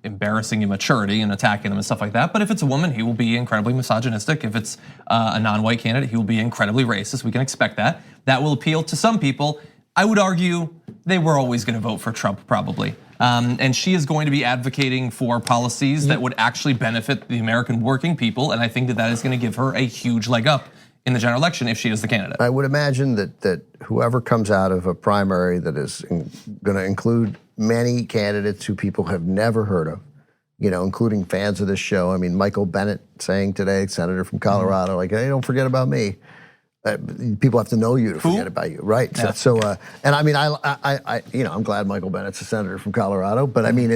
embarrassing immaturity and attacking them and stuff like that. But if it's a woman, he will be incredibly misogynistic. If it's a non-white candidate, he will be incredibly racist. We can expect that. That will appeal to some people. I would argue they were always going to vote for Trump, probably. And she is going to be advocating for policies that would actually benefit the American working people. And I think that is going to give her a huge leg up in the general election if she is the candidate. I would imagine that whoever comes out of a primary that is going to include many candidates who people have never heard of, including fans of this show. I mean, Michael Bennet saying today, senator from Colorado, like, hey, don't forget about me. People have to know you to forget about you, right? Yeah. And I mean, I'm glad Michael Bennett's a senator from Colorado, but I mean,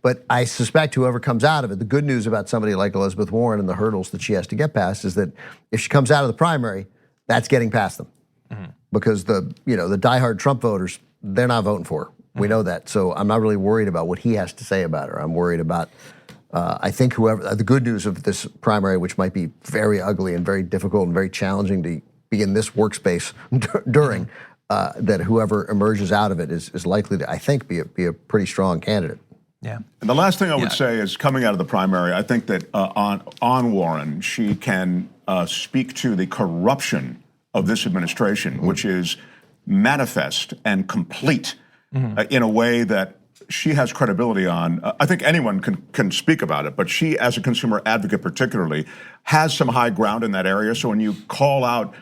but I suspect whoever comes out of it, the good news about somebody like Elizabeth Warren and the hurdles that she has to get past is that if she comes out of the primary, that's getting past them, because the diehard Trump voters, they're not voting for her. We know that, so I'm not really worried about what he has to say about her. I'm worried about, I think the good news of this primary, which might be very ugly and very difficult and very challenging to be in this workspace during, that whoever emerges out of it is likely to, I think, be a pretty strong candidate. Yeah. And the last thing I would say is coming out of the primary, I think that on Warren, she can speak to the corruption of this administration, which is manifest and complete in a way that she has credibility on. I think anyone can speak about it, but she, as a consumer advocate particularly, has some high ground in that area. So when you call out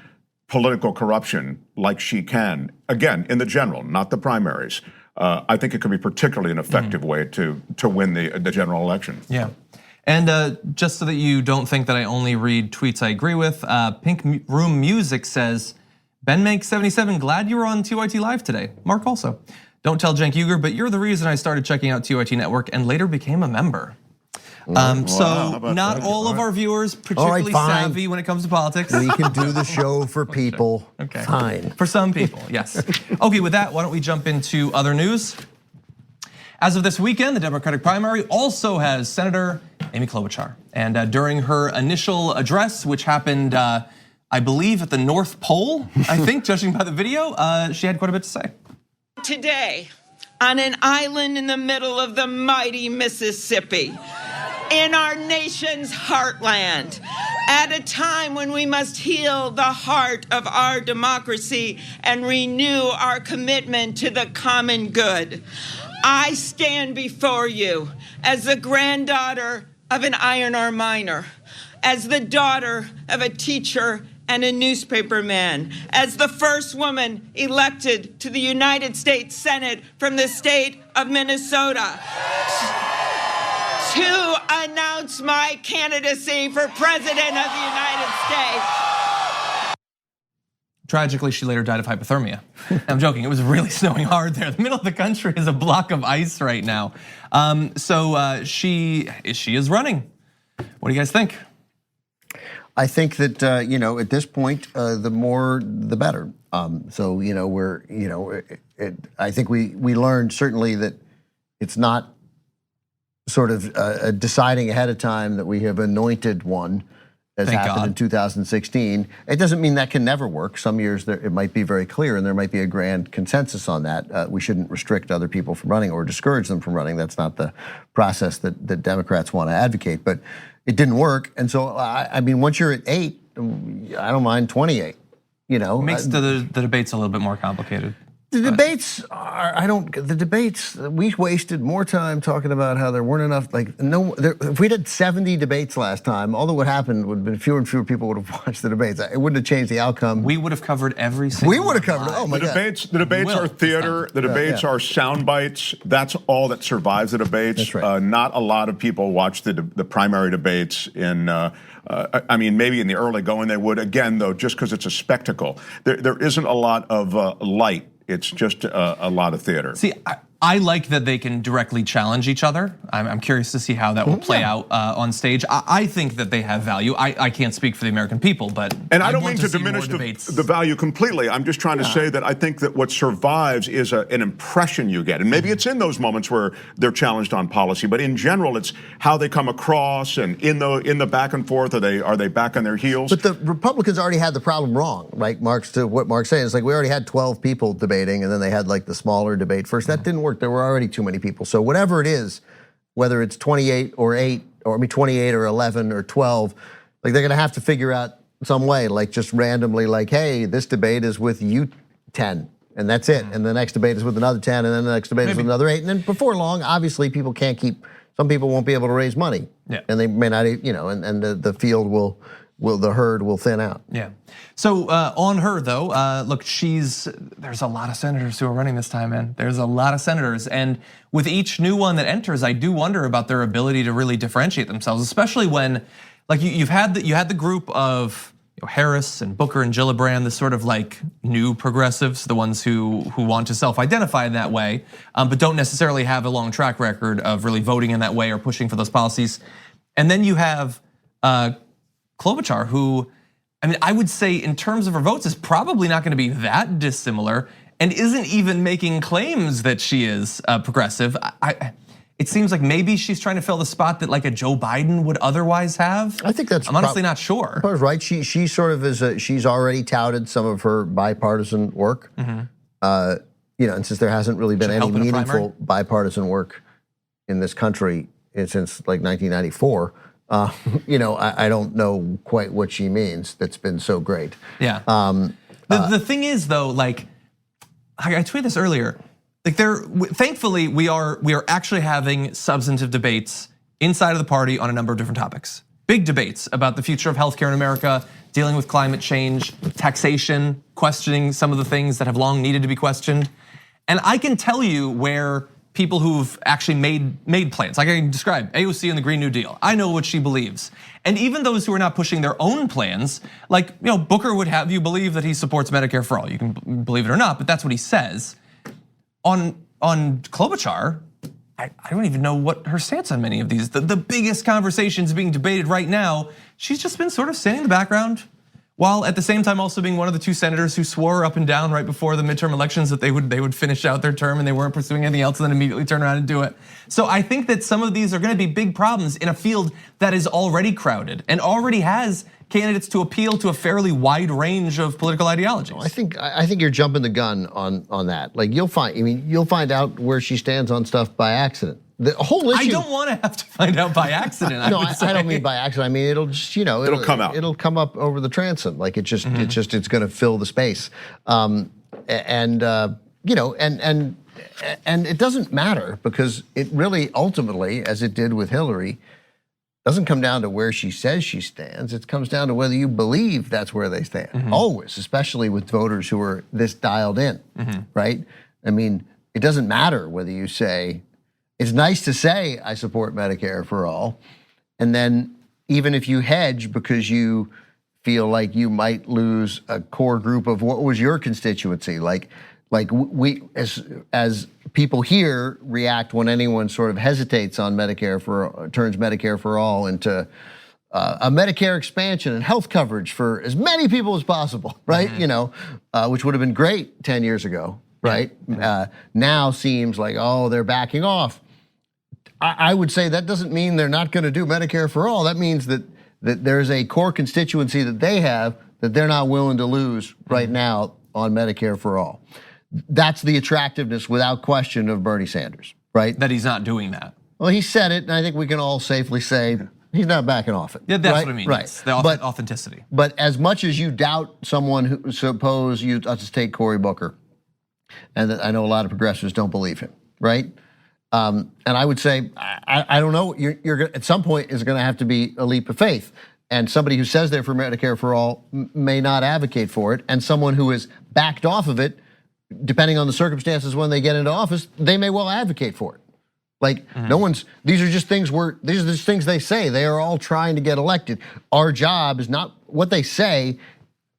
political corruption like she can, again, in the general, not the primaries, I think it could be particularly an effective way to win the general election. Yeah. And just so that you don't think that I only read tweets I agree with, Pink Room Music says, Ben Mank 77, glad you were on TYT Live today. Mark also. Don't tell Cenk Uygur, but you're the reason I started checking out TYT Network and later became a member. So not all of our viewers particularly savvy when it comes to politics. We can do the show for people. Okay. Fine. For some people, yes. Okay, with that, why don't we jump into other news? As of this weekend, the Democratic primary also has Senator Amy Klobuchar. And during her initial address, which happened, I believe, at the North Pole, I think, judging by the video, she had quite a bit to say. Today, on an island in the middle of the mighty Mississippi, in our nation's heartland, at a time when we must heal the heart of our democracy and renew our commitment to the common good, I stand before you as the granddaughter of an iron ore miner, as the daughter of a teacher and a newspaperman, as the first woman elected to the United States Senate from the state of Minnesota, to announce my candidacy for President of the United States. Tragically, she later died of hypothermia. I'm joking, it was really snowing hard there. The middle of the country is a block of ice right now. So she is running. What do you guys think? I think that at this point, the more the better. So I think we learned certainly that it's not sort of deciding ahead of time that we have anointed one, as happened in 2016. It doesn't mean that can never work. Some years it might be very clear, and there might be a grand consensus on that. We shouldn't restrict other people from running or discourage them from running. That's not the process that Democrats want to advocate. But it didn't work, and so I mean, once you're at 8, I don't mind 28. It makes the debates a little bit more complicated. The debates we wasted more time talking about how there weren't enough, if we did 70 debates last time, although what happened would have been fewer and fewer people would have watched the debates. It wouldn't have changed the outcome. We would have covered every single We would have covered it, oh my God. The debates are theater, the debates are sound bites. That's all that survives the debates. That's right. Not a lot of people watch the primary debates in, I mean, maybe in the early going they would. Again, though, just because it's a spectacle. There isn't a lot of light. It's just a lot of theater. See, I like that they can directly challenge each other. I'm curious to see how that will play out on stage. I think that they have value. I can't speak for the American people, but I don't mean to diminish the value completely. I'm just trying to say that I think that what survives is an impression you get, and maybe it's in those moments where they're challenged on policy. But in general, it's how they come across, and in the back and forth. Are they back on their heels? But the Republicans already had the problem wrong, right? To what Mark's saying, it's like we already had 12 people debating, and then they had like the smaller debate first. That didn't work. There were already too many people. So whatever it is, whether it's 28 or 8, or 28 or 11 or 12, like they're gonna have to figure out some way, like just randomly, like, hey, this debate is with you 10, and that's it. And the next debate is with another 10, and then the next debate is with another 8. And then before long, obviously people can't keep, some people won't be able to raise money. Yeah. And they may not, and the field the herd will thin out. Yeah. So on her though, look, there's a lot of senators who are running this time, man. There's a lot of senators, and with each new one that enters, I do wonder about their ability to really differentiate themselves, especially when, like, you had the group of Harris and Booker and Gillibrand, the sort of like new progressives, the ones who want to self-identify in that way, but don't necessarily have a long track record of really voting in that way or pushing for those policies. And then you have Klobuchar, who, I mean, I would say in terms of her votes is probably not gonna be that dissimilar, and isn't even making claims that she is progressive. It seems like maybe she's trying to fill the spot that like a Joe Biden would otherwise have. I think that's. I'm honestly not sure. I was right. She sort of is. She's already touted some of her bipartisan work. And since there hasn't really been any meaningful bipartisan work in this country since like 1994, I don't know quite what she means. That's been so great. Yeah. The thing is, though, like I tweeted this earlier. Like thankfully, we are actually having substantive debates inside of the party on a number of different topics. Big debates about the future of healthcare in America, dealing with climate change, taxation, questioning some of the things that have long needed to be questioned. And I can tell you where people who've actually made plans, like I can describe AOC and the Green New Deal. I know what she believes. And even those who are not pushing their own plans, like Booker would have you believe that he supports Medicare for all. You can believe it or not, but that's what he says. On Klobuchar, I don't even know what her stance on many of these. The biggest conversations being debated right now, she's just been sort of standing in the background, while at the same time also being one of the 2 senators who swore up and down right before the midterm elections that they would finish out their term and they weren't pursuing anything else and then immediately turn around and do it. So I think that some of these are gonna be big problems in a field that is already crowded and already has candidates to appeal to a fairly wide range of political ideologies. I think you're jumping the gun on that. Like you'll find out where she stands on stuff by accident. The whole issue. I don't want to have to find out by accident. No, I don't mean by accident. I mean it'll just it'll come out. It'll come up over the transom. Like it's going to fill the space. And it doesn't matter because it really ultimately, as it did with Hillary, doesn't come down to where she says she stands. It comes down to whether you believe that's where they stand. Always, especially with voters who are this dialed in, right? I mean, it doesn't matter whether you say, it's nice to say I support Medicare for all, and then even if you hedge because you feel like you might lose a core group of what was your constituency, like we as people here react when anyone sort of hesitates on turns Medicare for all into a Medicare expansion and health coverage for as many people as possible, right? Which would have been great 10 years ago, right? Now seems like, they're backing off. I would say that doesn't mean they're not gonna do Medicare for all. That means that there's a core constituency that they have that they're not willing to lose right now on Medicare for all. That's the attractiveness without question of Bernie Sanders, right? That he's not doing that. Well, he said it, and I think we can all safely say he's not backing off it. Yeah, that's right? what I mean. Right. It's the authenticity. But as much as you doubt someone who, suppose you, let's just take Cory Booker, and I know a lot of progressives don't believe him, right? And I would say, I don't know, you're at some point is gonna have to be a leap of faith. And somebody who says they're for Medicare for all may not advocate for it, and someone who is backed off of it, depending on the circumstances when they get into office, they may well advocate for it. Like these are just things they say. They are all trying to get elected. Our job is not, what they say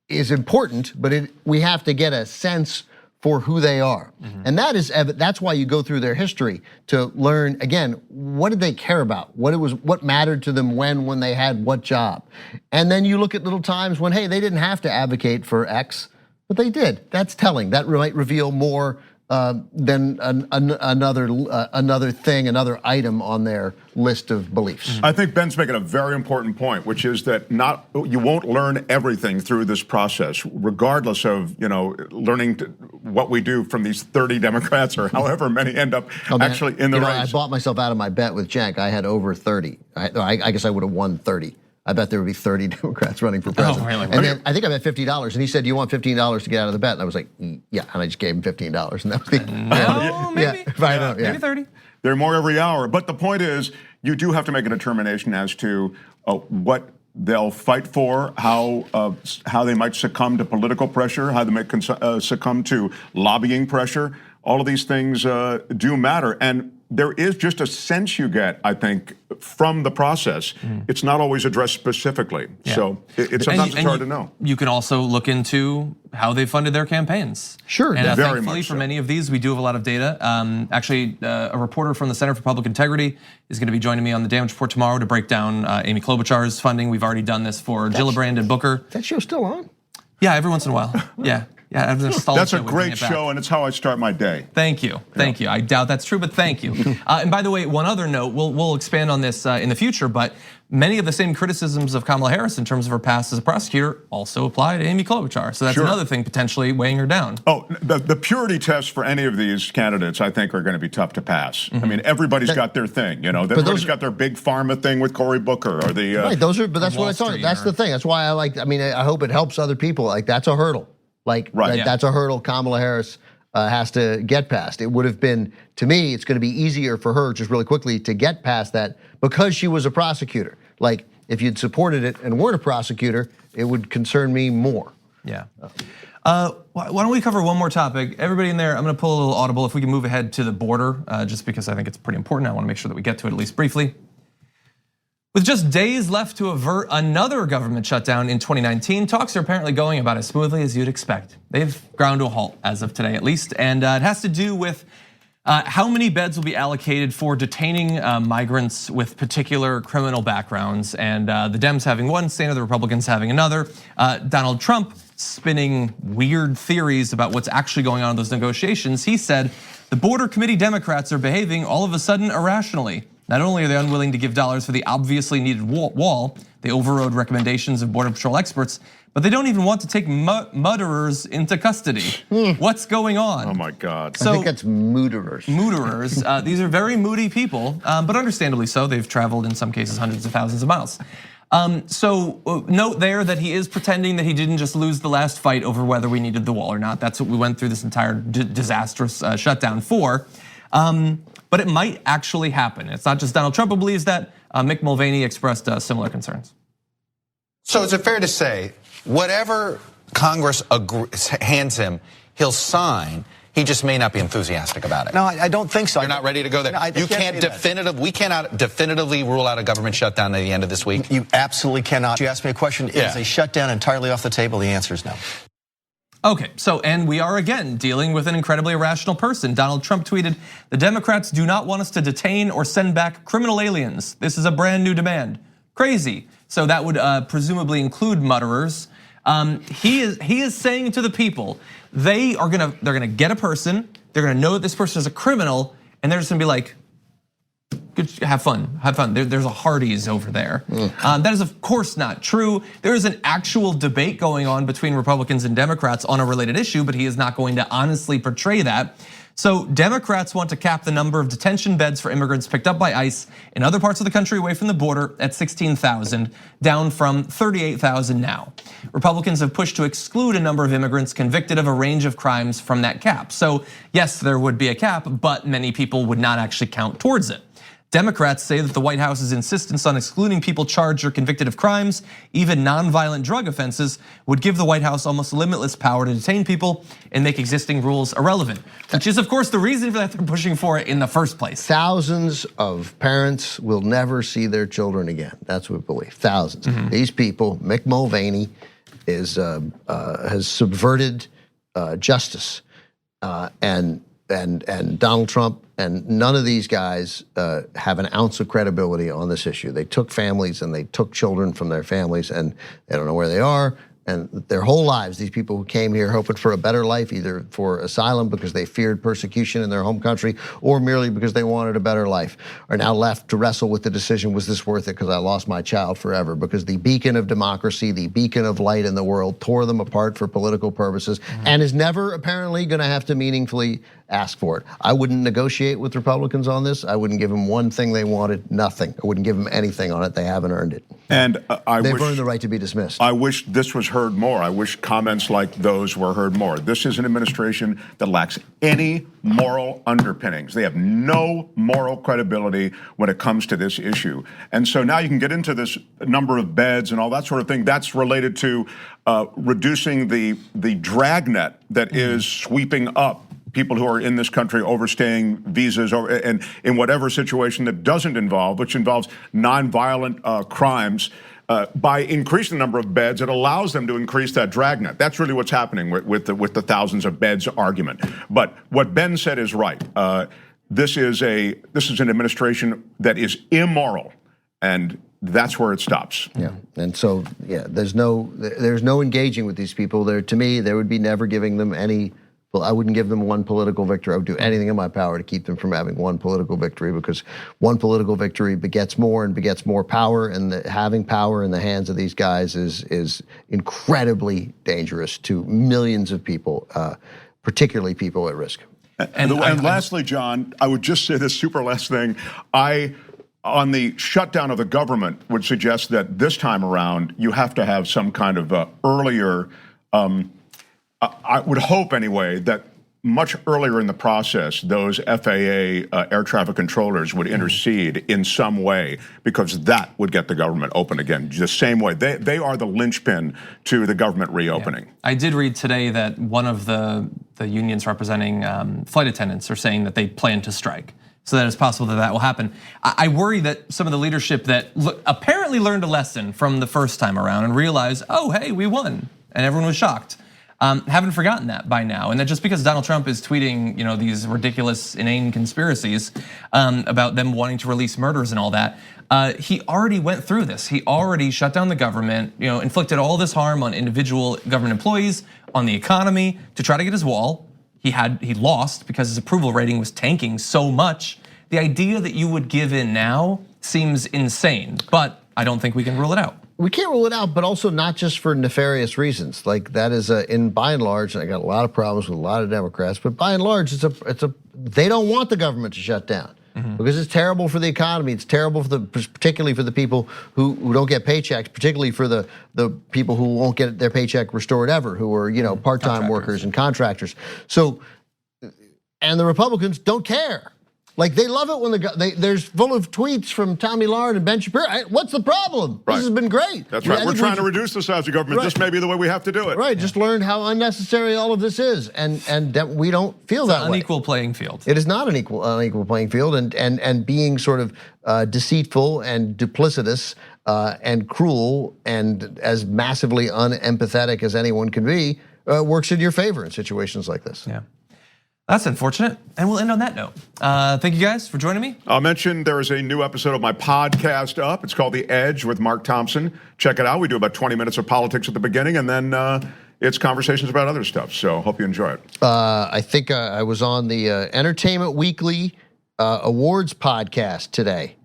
is important, but we have to get a sense for who they are. And that's why you go through their history to learn, again, what did they care about? What mattered to them when they had what job? And then you look at little times when, hey, they didn't have to advocate for X, but they did. That's telling. That might reveal more than another thing, another item on their list of beliefs. I think Ben's making a very important point, which is that you won't learn everything through this process, regardless of learning what we do from these 30 Democrats or however many end up actually in the race. I bought myself out of my bet with Cenk. I had over 30. I guess I would have won 30. I bet there would be 30 Democrats running for president. Really? And then I think I bet $50, and he said, "Do you want $15 to get out of the bet?" And I was like, "Yeah," and I just gave him $15, and that was maybe 30. There are more every hour, but the point is, you do have to make a determination as to what they'll fight for, how they might succumb to political pressure, how they might succumb to lobbying pressure. All of these things do matter, and there is just a sense you get, I think, from the process. It's not always addressed specifically, so sometimes it's hard to know. You can also look into how they funded their campaigns. Sure, and very thankfully much for so. many of these, we do have a lot of data. Actually, a reporter from the Center for Public Integrity is going to be joining me on the Damage Report tomorrow to break down Amy Klobuchar's funding. We've already done this for Gillibrand and Booker. That show's still on? Yeah, every once in a while. Yeah. Yeah, that's a great show, and it's how I start my day. Thank you, thank you. I doubt that's true, but thank you. And by the way, one other note, we'll expand on this in the future, but many of the same criticisms of Kamala Harris in terms of her past as a prosecutor also apply to Amy Klobuchar. So that's another thing potentially weighing her down. Oh, the purity tests for any of these candidates, I think, are going to be tough to pass. I mean, everybody's got their thing, you know. Everybody's got their big pharma thing with Cory Booker or the right. Those are, but that's what I thought. That's the thing. That's why I like. I mean, I hope it helps other people. Like that's a hurdle. Like that's a hurdle Kamala Harris has to get past. It would have been, to me, it's going to be easier for her just really quickly to get past that because she was a prosecutor. Like if you'd supported it and weren't a prosecutor, it would concern me more. Yeah. Why don't we cover one more topic? Everybody in there, I'm going to pull a little audible if we can move ahead to the border, just because I think it's pretty important. I want to make sure that we get to it at least briefly. With just days left to avert another government shutdown in 2019, talks are apparently going about as smoothly as you'd expect. They've ground to a halt as of today at least, and it has to do with how many beds will be allocated for detaining migrants with particular criminal backgrounds, and the Dems having one stand, the Republicans having another. Donald Trump spinning weird theories about what's actually going on in those negotiations. He said the border committee Democrats are behaving all of a sudden irrationally. Not only are they unwilling to give dollars for the obviously needed wall, they overrode recommendations of Border Patrol experts, but they don't even want to take murderers into custody. What's going on? Oh my God. So, I think that's mooderers. Mooderers, these are very moody people, but understandably so. They've traveled in some cases hundreds of thousands of miles. So note there that he is pretending that he didn't just lose the last fight over whether we needed the wall or not. That's what we went through this entire disastrous shutdown for. But it might actually happen. It's not just Donald Trump who believes that. Mick Mulvaney expressed similar concerns. So is it fair to say whatever Congress hands him, he'll sign? He just may not be enthusiastic about it. No, I don't think so. You're not ready to go there. No, you can't we cannot definitively rule out a government shutdown at the end of this week. You absolutely cannot. You asked me a question. Is a shutdown entirely off the table? The answer is no. Okay, so, and we are again dealing with an incredibly irrational person. Donald Trump tweeted, "The Democrats do not want us to detain or send back criminal aliens. This is a brand new demand." Crazy. So that would presumably include murderers. He is saying to the people, they're gonna get a person, they're gonna know that this person is a criminal, and they're just gonna be like, good, have fun. There's a Hardee's over there. That is of course not true. There is an actual debate going on between Republicans and Democrats on a related issue, but he is not going to honestly portray that. So Democrats want to cap the number of detention beds for immigrants picked up by ICE in other parts of the country away from the border at 16,000, down from 38,000 now. Republicans have pushed to exclude a number of immigrants convicted of a range of crimes from that cap. So yes, there would be a cap, but many people would not actually count towards it. Democrats say that the White House's insistence on excluding people charged or convicted of crimes, even nonviolent drug offenses, would give the White House almost limitless power to detain people and make existing rules irrelevant, which is of course the reason for that they're pushing for it in the first place. Thousands of parents will never see their children again. That's what we believe, thousands. These people, Mick Mulvaney has subverted justice and Donald Trump and none of these guys have an ounce of credibility on this issue. They took families and they took children from their families and they don't know where they are. And their whole lives, these people who came here hoping for a better life, either for asylum because they feared persecution in their home country or merely because they wanted a better life, are now left to wrestle with the decision, was this worth it because I lost my child forever? Because the beacon of democracy, the beacon of light in the world tore them apart for political purposes and is never apparently gonna have to meaningfully ask for it. I wouldn't negotiate with Republicans on this. I wouldn't give them one thing they wanted, nothing. I wouldn't give them anything on it. They haven't earned it. And they've earned the right to be dismissed. I wish this was heard more. I wish comments like those were heard more. This is an administration that lacks any moral underpinnings. They have no moral credibility when it comes to this issue. And so now you can get into this number of beds and all that sort of thing. That's related to reducing the dragnet that is sweeping up people who are in this country overstaying visas and in whatever situation that doesn't involve, which involves nonviolent crimes. By increasing the number of beds, it allows them to increase that dragnet. That's really what's happening with the thousands of beds argument. But what Ben said is right. This is an administration that is immoral, and that's where it stops. Yeah, and so there's no engaging with these people. To me, there would be never giving them any. Well, I wouldn't give them one political victory. I would do anything in my power to keep them from having one political victory, because one political victory begets more and begets more power, and having power in the hands of these guys is incredibly dangerous to millions of people, particularly people at risk. And lastly, John, I would just say this super last thing. On the shutdown of the government, would suggest that this time around you have to have some kind of earlier. I would hope anyway that much earlier in the process, those FAA air traffic controllers would intercede in some way, because that would get the government open again. The same way they are the linchpin to the government reopening. Yeah. I did read today that one of the unions representing flight attendants are saying that they plan to strike. So that it's possible that will happen. I worry that some of the leadership that apparently learned a lesson from the first time around and realized, oh, hey, we won, and everyone was shocked. Haven't forgotten that by now, and that just because Donald Trump is tweeting, these ridiculous, inane conspiracies about them wanting to release murders and all that, he already went through this. He already shut down the government, inflicted all this harm on individual government employees, on the economy, to try to get his wall. He lost because his approval rating was tanking so much. The idea that you would give in now seems insane, but I don't think we can rule it out. We can't rule it out, but also not just for nefarious reasons. Like that is by and large, and I got a lot of problems with a lot of Democrats, but by and large, they don't want the government to shut down because it's terrible for the economy. It's terrible particularly for the people who don't get paychecks, particularly for the people who won't get their paycheck restored ever, who are part-time workers and contractors. So, and the Republicans don't care. Like they love it when there's full of tweets from Tommy Lahren and Ben Shapiro. What's the problem? Right. This has been great. That's right. We're trying to reduce the size of government. This may be the way we have to do it. Right. Just learn how unnecessary all of this is, and that we don't feel that way. It's an unequal playing field. It is not an unequal playing field, and being sort of deceitful and duplicitous and cruel and as massively unempathetic as anyone can be works in your favor in situations like this. Yeah. That's unfortunate, and we'll end on that note. Thank you guys for joining me. I'll mention there is a new episode of my podcast up. It's called The Edge with Mark Thompson. Check it out. We do about 20 minutes of politics at the beginning, and then it's conversations about other stuff. So hope you enjoy it. I think I was on the Entertainment Weekly Awards podcast today,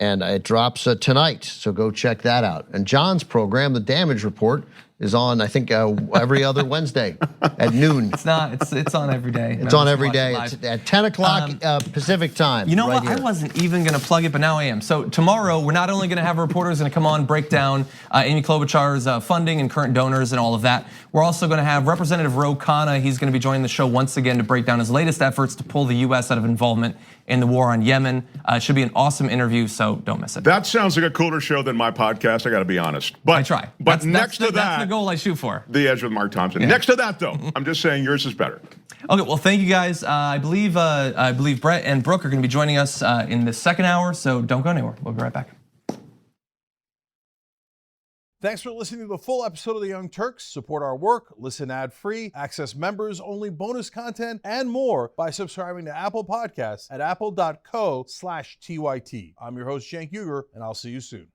and it drops tonight. So go check that out. And John's program, The Damage Report, is on, I think, every other Wednesday at noon. It's not. It's on every day. It's on every day. It's at 10 o'clock Pacific time. You know right what? here. I wasn't even going to plug it, but now I am. So tomorrow, we're not only going to have reporters going to come on, break down Amy Klobuchar's funding and current donors and all of that. We're also going to have Representative Ro Khanna. He's going to be joining the show once again to break down his latest efforts to pull the U.S. out of involvement in the war on Yemen. It should be an awesome interview, so don't miss it. That sounds like a cooler show than my podcast, I got to be honest. But I try. But next to that, that's the goal I shoot for. The Edge with Mark Thompson. Yeah. Next to that, though, I'm just saying yours is better. Okay, well, thank you guys. I believe Brett and Brooke are going to be joining us in the second hour, so don't go anywhere. We'll be right back. Thanks for listening to the full episode of The Young Turks. Support our work, listen ad-free, access members-only bonus content, and more by subscribing to Apple Podcasts at apple.co/TYT. I'm your host, Cenk Uygur, and I'll see you soon.